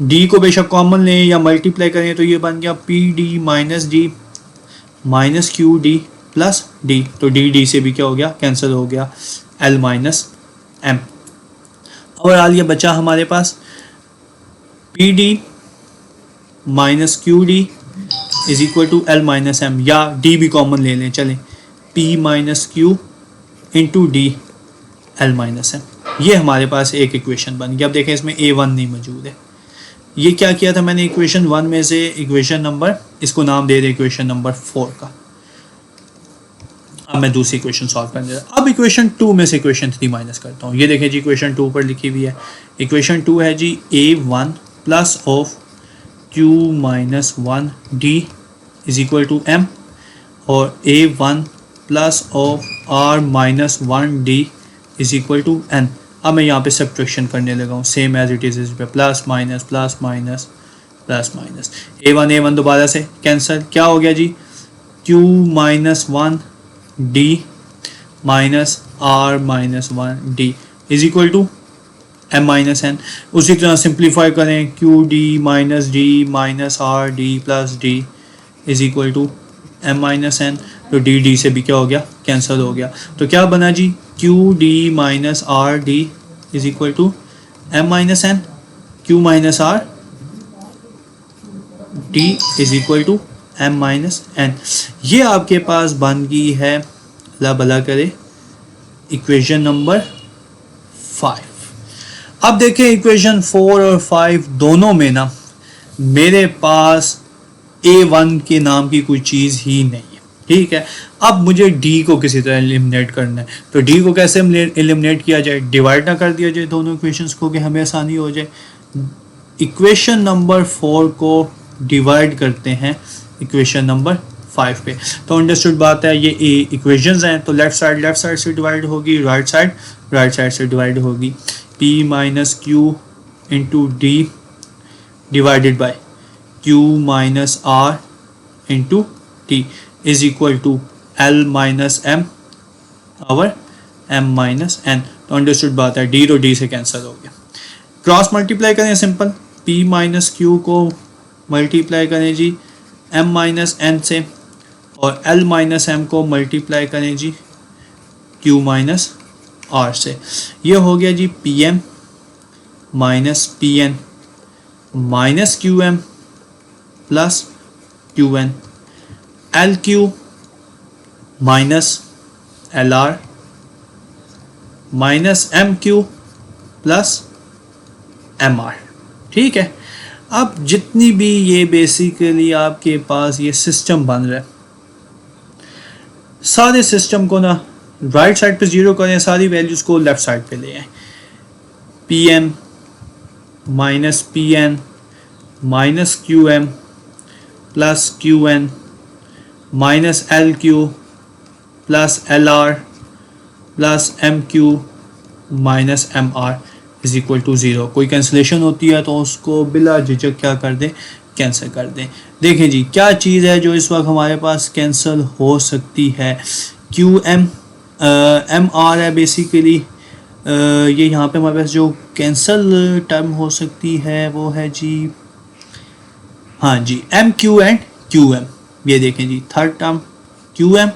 डी को बेशक कॉमन लें या मल्टीप्लाई करें तो ये बन गया P d minus d minus q D plus D, तो डी डी से भी क्या हो गया, कैंसिल हो गया, एल माइनस एम। ओवरऑल ये बचा हमारे पास p d minus q d is equal to L minus m, या डी भी कॉमन ले लें चलें, p minus Q into d l minus m. ये हमारे पास एक इक्वेशन बन गई। अब देखें इसमें ए वन नहीं मौजूद है। ये क्या किया था मैंने, इक्वेशन वन में से इक्वेशन नंबर, इसको नाम दे दे इक्वेशन नंबर 4 का। अब मैं दूसरी इक्वेशन सॉल्व करने जा रहा हूं। अब इक्वेशन 2 में से इक्वेशन 3 माइनस करता हूँ। ये देखें जी इक्वेशन 2 पर लिखी हुई है। इक्वेशन 2 है जी a1 plus of q minus one D is equal to m और a1 plus of r minus one D is equal to n। अब मैं यहाँ पे सब्ट्रैक्शन करने लगा हूँ, सेम एज इट इज, इस पे plus minus plus minus plus minus, a one दोबारा से कैंसिल, क्या हो गया जी, q minus one d minus r minus one D is equal to m minus n. उसी तरह सिंप्लीफाई करें, q d minus d minus r d plus d is equal to m minus N, तो d d से भी क्या हो गया, cancel हो गया। तो क्या बना जी, q d minus r d is equal to m minus n, q minus r d is equal to m minus n. ये आपके पास बन गई है, अल्लाह भला करे, इक्वेशन नंबर 5। अब देखें इक्वेशन 4 और 5 दोनों में ना मेरे पास a1 के नाम की कोई चीज़ ही नहीं है, ठीक है। अब मुझे d को किसी तरह एलिमिनेट करना है, तो d को कैसे एलिमिनेट किया जाए, डिवाइड ना कर दिया जाए दोनों इक्वेशंस को कि हमें आसानी हो जाए। इक्वेशन नंबर 4 को डिवाइड करते हैं इक्वेशन नंबर 5 पे, तो अंडरस्टूड बात है। ये इक्वेशंस हैं, तो लेफ्ट साइड से डिवाइड होगी, राइट साइड से डिवाइड होगी। p minus Q into D divided by q minus R into T is equal to L minus M और m माइनस एन। तो अंडरस्टूड बात है, d तो d से कैंसिल हो गया। क्रॉस मल्टीप्लाई करें सिंपल, p माइनस क्यू को मल्टीप्लाई करें जी m माइनस एन से, और l माइनस एम को मल्टीप्लाई करें जी q माइनस आर से। ये हो गया जी P M minus P N minus Q M plus Q N, L Q minus L R minus M Q plus M R, ठीक है। अब जितनी भी ये बेसिकली आपके पास ये सिस्टम बन रहा है, सारे सिस्टम को ना राइट साइड पे जीरो करें, सारी वैल्यूज़ को लेफ्ट साइड पे ले आए। P M minus P N minus Q M plus Q N minus L Q plus L R plus M Q minus M R is equal to zero. कोई cancellation होती है तो उसको बिला झिझक क्या कर दें, कैंसिल कर दें। देखें जी क्या चीज़ है जो इस वक्त हमारे पास कैंसिल हो सकती है, क्यू एम एम आर है बेसिकली। ये यहाँ पे हमारे पास जो कैंसल टर्म हो सकती है वो है जी, हाँ जी, m q and q m. ये देखें जी थर्ड टर्म क्यू एम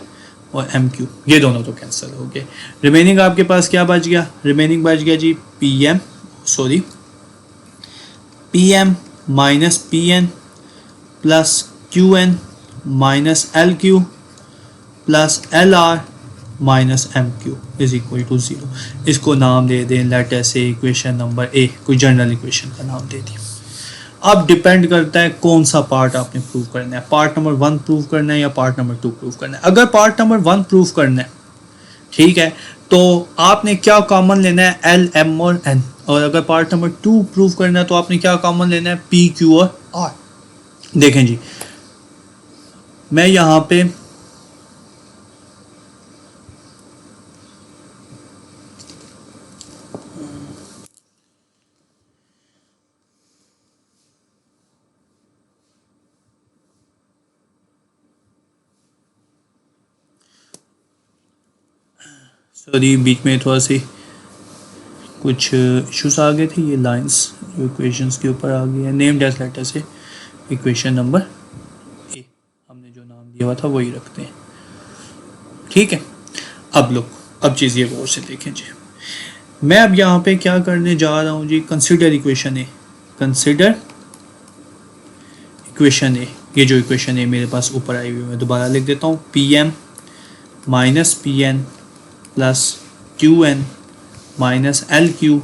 और एम क्यू, ये दोनों तो कैंसिल हो गए। रिमेनिंग आपके पास क्या बच गया, रिमेनिंग बच गया जी P M, sorry, P M minus P N plus Q N minus L Q plus L R minus M Q is equal to zero. इसको नाम दे दें लेट अस से इक्वेशन नंबर ए, कोई जनरल इक्वेशन का नाम दे दिया। अब depend करता है कौन सा पार्ट आपने प्रूव करना है, पार्ट नंबर 1 प्रूव करना है या पार्ट नंबर 2 प्रूव करना है। अगर पार्ट नंबर 1 प्रूव करना है, ठीक है, तो आपने क्या कॉमन लेना है, एल एम और एन। और अगर पार्ट नंबर 2 प्रूव करना है तो आपने क्या कॉमन लेना है, पी क्यू और आर। देखें जी मैं यहाँ पे सॉरी, बीच में थोड़ा सी कुछ इश्यूज आ गए थे। ये लाइंस जो इक्वेशंस के ऊपर आ गई है। नेम डैश लेटर से इक्वेशन नंबर ए, हमने जो नाम दिया हुआ था वही रखते हैं, ठीक है। अब चीज़ ये गौर से देखें जी। मैं अब यहाँ पे क्या करने जा रहा हूँ जी, कंसिडर इक्वेशन ए। कंसिडर इक्वेशन ए, ये जो इक्वेशन ए मेरे पास ऊपर आई हुई है मैं दोबारा लिख देता हूँ। P M minus P N plus Q N minus L Q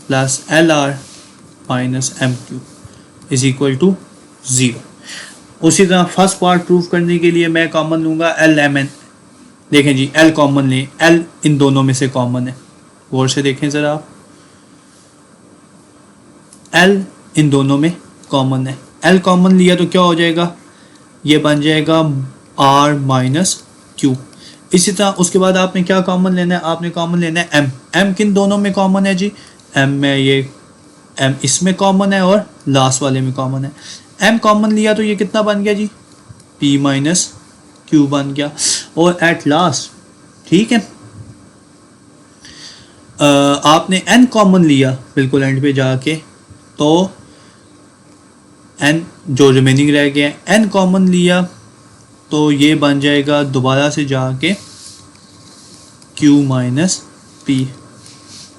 plus L R minus M Q is equal to 0। उसी तरह फर्स्ट पार्ट प्रूव करने के लिए मैं कॉमन लूँगा एल एम एन। देखें जी, एल कॉमन लें, एल इन दोनों में से कॉमन है। गौर से देखें ज़रा आप, एल इन दोनों में कॉमन है। एल कॉमन लिया तो क्या हो जाएगा, ये बन जाएगा आर माइनस क्यू। इसी तरह उसके बाद आपने क्या कॉमन लेना है, आपने कॉमन लेना है एम। एम किन दोनों में कॉमन है जी, एम में ये एम इसमें कॉमन है और लास्ट वाले में कॉमन है। एम कॉमन लिया तो ये कितना बन गया जी, पी माइनस क्यू बन गया। और एट लास्ट, ठीक है, आपने एन कॉमन लिया बिल्कुल एंड पे जाके, तो एन जो रिमेनिंग रह गया एन कॉमन लिया तो ये बन जाएगा दोबारा से जाके Q minus P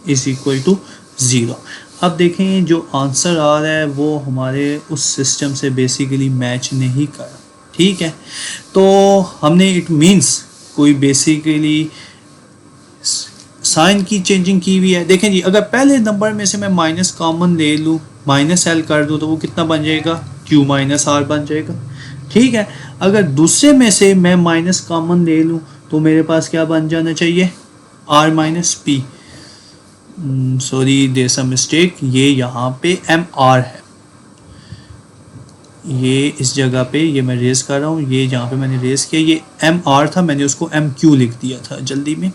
is equal to 0। अब देखें जो आंसर आ रहा है वो हमारे उस सिस्टम से बेसिकली मैच नहीं कर रहा, ठीक है। तो हमने इट मीन्स कोई बेसिकली साइन की चेंजिंग की हुई है। देखें जी, अगर पहले नंबर में से मैं माइनस कॉमन ले लूँ, माइनस एल कर दूँ, तो वो कितना बन जाएगा, Q माइनस आर बन जाएगा, ठीक है। अगर दूसरे में से मैं माइनस कॉमन ले लूँ तो मेरे पास क्या बन जाना चाहिए, R minus P. Sorry, there some mistake, ये यहाँ पे एम आर है, ये इस जगह पे ये मैं रेज कर रहा हूँ, ये जहाँ पे मैंने रेज किया ये एम आर था, मैंने उसको एम क्यू लिख दिया था जल्दी में,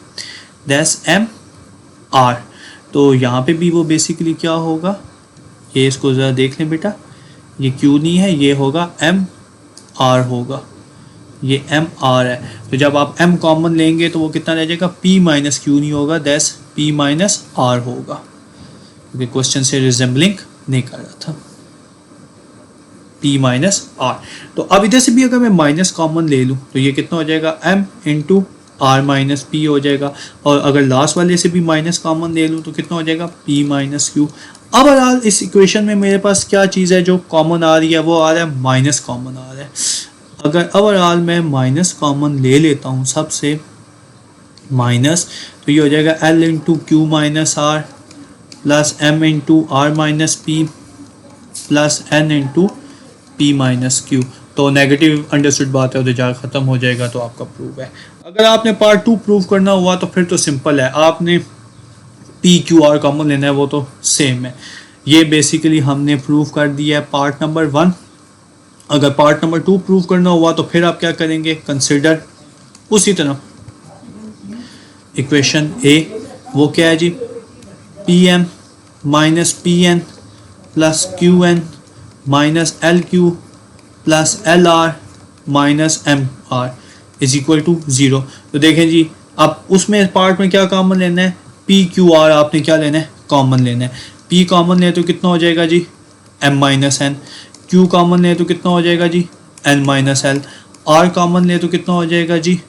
दैट्स एम आर। तो यहाँ पे भी वो बेसिकली क्या होगा, ये इसको ज़रा देख लें बेटा, ये क्यू नहीं है, ये होगा एम आर होगा, ये एम आर है। तो जब आप एम कॉमन लेंगे तो वो कितना रह जाएगा, पी माइनस क्यू नहीं होगा, दैट्स पी माइनस आर होगा, क्योंकि क्वेश्चन से रिजेंबलिंग नहीं कर रहा था, पी माइनस आर। तो अब इधर से भी अगर मैं माइनस कॉमन ले लूँ तो ये कितना हो जाएगा, M into R minus P हो जाएगा। और अगर लास्ट वाले से भी माइनस कॉमन ले लूँ तो कितना हो जाएगा, पी माइनस क्यू। अब ओवरऑल इस इक्वेशन में मेरे पास क्या चीज़ है जो कॉमन आ रही है, वो आ रहा है माइनस कॉमन आ रहा है। अगर ओवरऑल मैं माइनस कॉमन ले लेता हूँ सबसे माइनस, तो ये हो जाएगा L into Q minus R plus M into R minus P plus N into P minus Q. तो नेगेटिव अंडरस्टूड बात है, उधर जाकर ख़त्म हो जाएगा, तो आपका प्रूव है। अगर आपने पार्ट 2 प्रूव करना हुआ तो फिर तो सिंपल है, आपने पी क्यू आर कॉमन लेना है, वो तो सेम है। ये बेसिकली हमने प्रूव कर दिया है पार्ट नंबर 1। अगर पार्ट नंबर 2 प्रूव करना हुआ तो फिर आप क्या करेंगे, कंसिडर उसी तरह इक्वेशन ए, वो क्या है जी, P M minus P N plus Q N minus L Q plus L R minus M R is equal to 0। तो देखें जी, अब उसमें पार्ट में क्या कॉमन लेना है, पी क्यू आर आपने क्या लेना है, कॉमन लेना है। पी कॉमन ले तो कितना हो जाएगा जी, m minus n. Q common ले तो कितना हो जाएगा जी, n minus L. R common ले तो कितना हो जाएगा जी,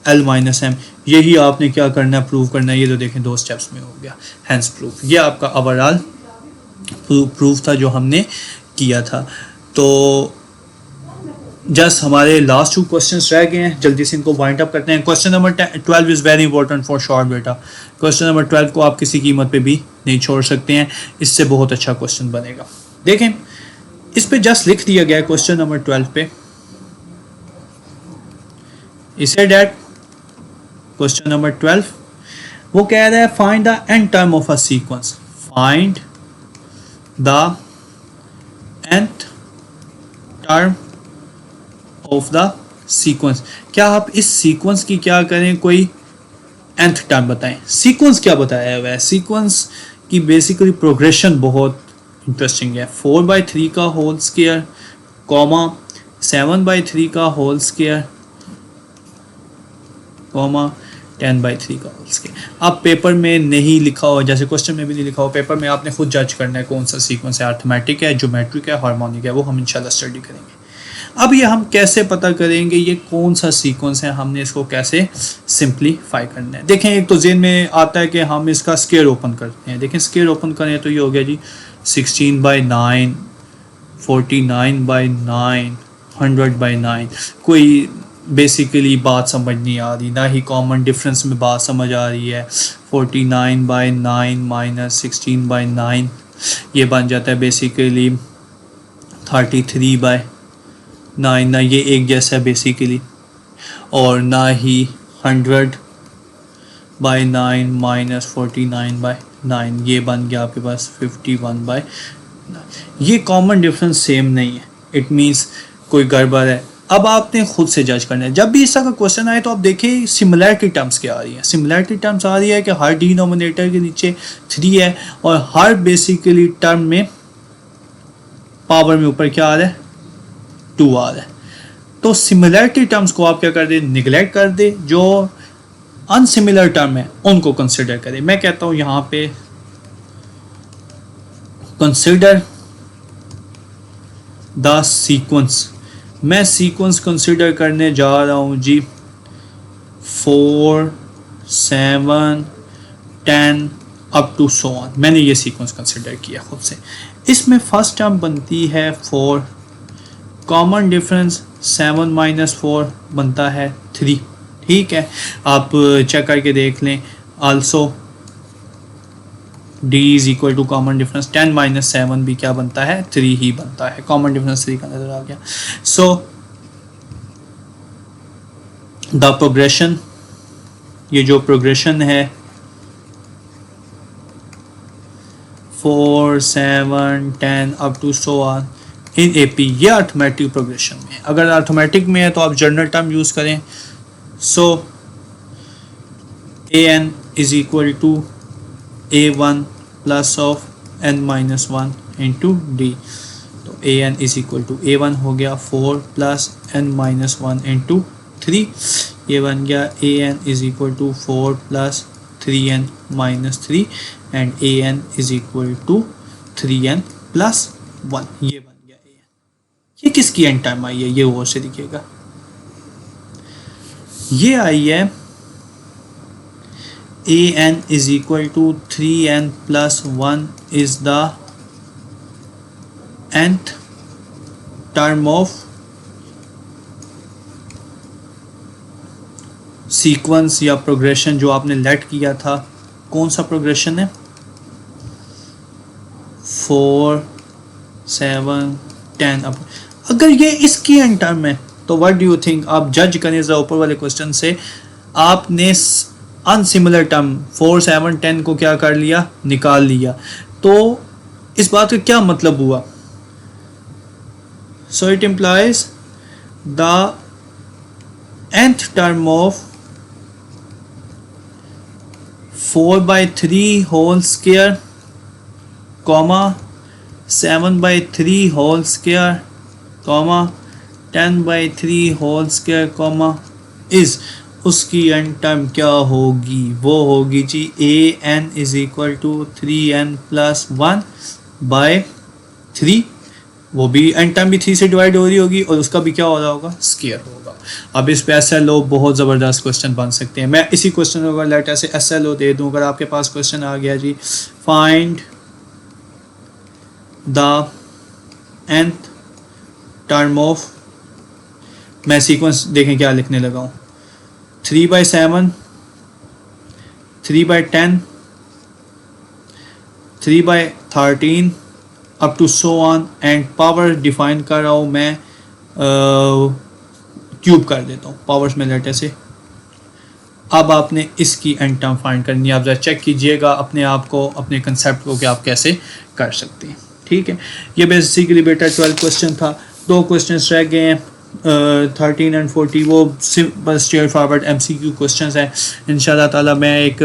एल माइनस एम। यही आपने क्या करना है, प्रूव करना है। ये तो देखें 2 स्टेप्स में हो गया, हैंस प्रूफ। ये आपका ओवरऑल प्रूफ था जो हमने किया था। तो जस्ट हमारे लास्ट 2 क्वेश्चंस रह गए हैं, जल्दी से इनको वाइंड अप करते हैं। Question number 12 is very important for short बेटा। क्वेश्चन नंबर 12 को आप किसी कीमत पे भी नहीं छोड़ सकते हैं, इससे बहुत अच्छा क्वेश्चन बनेगा। देखें, इस पे जस्ट लिख दिया गया है क्वेश्चन नंबर 12 पे, इसे डैट क्वेश्चन नंबर 12 वो कह रहा है find the N term of a sequence, find the nth term of the sequence. क्या आप इस सीक्वेंस की क्या करें, कोई nth टर्म बताएं। सीक्वेंस क्या बताया हुआ है, सीक्वेंस की बेसिकली प्रोग्रेशन बहुत इंटरेस्टिंग है। 4/3 का होल स्क्वायर कॉमा 7/3 का होल स्क्वायर कॉमा 10/3 का होल स्क्वायर। अब पेपर में नहीं लिखा हो, जैसे क्वेश्चन में भी नहीं लिखा हो, पेपर में आपने खुद जज करना है कौन सा सीक्वेंस है, अर्थमेटिक है, ज्योमेट्रिक है, हार्मोनिक है, वो हम इंशाल्लाह स्टडी करेंगे। अब ये हम कैसे पता करेंगे ये कौन सा सीक्वेंस है, हमने इसको कैसे सिंप्लीफाई करना है। देखें, एक तो जेन में आता है कि हम इसका स्क्वायर ओपन करते हैं। देखें, स्क्वायर ओपन करें तो ये हो गया जी 16/9, 49/9, 100/9। कोई बेसिकली बात समझ नहीं आ रही, ना ही कॉमन डिफरेंस में बात समझ आ रही है। 49/9 माइनस 16/9 ये बन जाता है बेसिकली 33/9, ना ये एक जैसा है बेसिकली, और ना ही 100/9 माइनस 49/9 ये बन गया आपके पास 51/9। ये कॉमन डिफरेंस सेम नहीं है, इट मीन्स कोई गड़बड़ है। अब आपने खुद से जज करना है। जब भी इस तरह का क्वेश्चन आए तो आप देखिए सिमिलैरिटी टर्म्स क्या आ रही है। सिमिलैरिटी टर्म्स आ रही है कि हर डिनोमिनेटर के नीचे 3 है और हर बेसिकली टर्म में पावर में ऊपर क्या आ रहा है, 2 आ रहा है। तो सिमिलैरिटी टर्म्स को आप क्या कर दे, निगलेक्ट कर दे, जो अनसिमिलर टर्म है उनको कंसिडर करें। मैं कहता हूं यहां पे कंसिडर द सीक्वेंस। मैं सीक्वेंस कंसिडर करने जा रहा हूं जी 4, 7, 10 अप टू सो ऑन। मैंने ये सीक्वेंस कंसिडर किया खुद से। इसमें फर्स्ट टर्म बनती है 4, कॉमन डिफरेंस 7 माइनस 4 बनता है 3। ठीक है, आप चेक करके देख लें। Also d is equal to common difference 10 minus 7 भी क्या बनता है, 3 ही बनता है। कॉमन डिफरेंस 3 का नजर आ गया। सो द प्रोग्रेशन, ये जो प्रोग्रेशन है 4, 7, 10 up to so on in AP, ये अर्थमेटिक प्रोग्रेशन में। अगर अर्थमेटिक में है तो आप जर्नल टर्म यूज करें। So an is equal to a1 plus of n minus 1 into D. तो an is equal to a1 हो गया 4 प्लस n माइनस 1 इंटू 3। ये बन गया an is equal to 4 plus 3n minus 3 and an is equal to 3n plus 1। ये बन गया an। ये किसकी एन टाइम आई है, ये और से दिखेगा। ये आई है an is equal to 3n plus 1 is the nth term of sequence या प्रोग्रेशन जो आपने लेट किया था। कौन सा प्रोग्रेशन है, 4, 7, 10 अब अगर ये इसकी एन टर्म है तो व्हाट डू यू थिंक, आप जज करें जरा ऊपर वाले क्वेश्चन से। आपने अनसिमिलर टर्म 4, 7, 10 को क्या कर लिया, निकाल लिया। तो इस बात का क्या मतलब हुआ, so it implies the nth term of 4/3 whole square comma 7/3 whole square comma 10/3 whole square comma is, उसकी एन टर्म क्या होगी, वो होगी जी an is equal to 3n plus 1/3। वो भी एन टर्म भी 3 से डिवाइड हो रही होगी और उसका भी क्या हो रहा होगा, स्क्वायर होगा। अब इस पे SLO बहुत ज़बरदस्त क्वेश्चन बन सकते हैं। मैं इसी क्वेश्चन को अगर लेटर से SLO दे दूं, अगर आपके पास क्वेश्चन आ गया जी find the nth term of, मैं सीक्वेंस देखें क्या लिखने लगा हूँ, 3/7, 3/10, 3/13 up to so on and power define कर रहा हूँ मैं, क्यूब कर देता हूँ पावर्स में लेटर से। अब आपने इसकी एन टर्म फाइंड करनी है। आप जरा चेक कीजिएगा अपने आप को, अपने कंसेप्ट को कि आप कैसे कर सकते हैं। ठीक है, ये बेसिकली बेटा 12 क्वेश्चन था। 2 क्वेश्चन रह गए हैं 13 एंड 40, वो बस स्ट्रेट फॉरवर्ड MCQ क्वेश्चंस हैं। इंशाल्लाह ताला मैं एक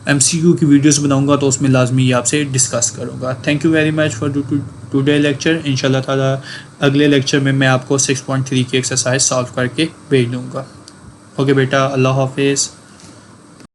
MCQ की वीडियोस बनाऊंगा तो उसमें लाजमी ये आपसे डिस्कस करूंगा। Thank you very much for today lecture. इंशाल्लाह ताला अगले लेक्चर में मैं आपको 6.3 की एक्सरसाइज सॉल्व करके भेज दूंगा। ओके बेटा, अल्लाह हाफिज़।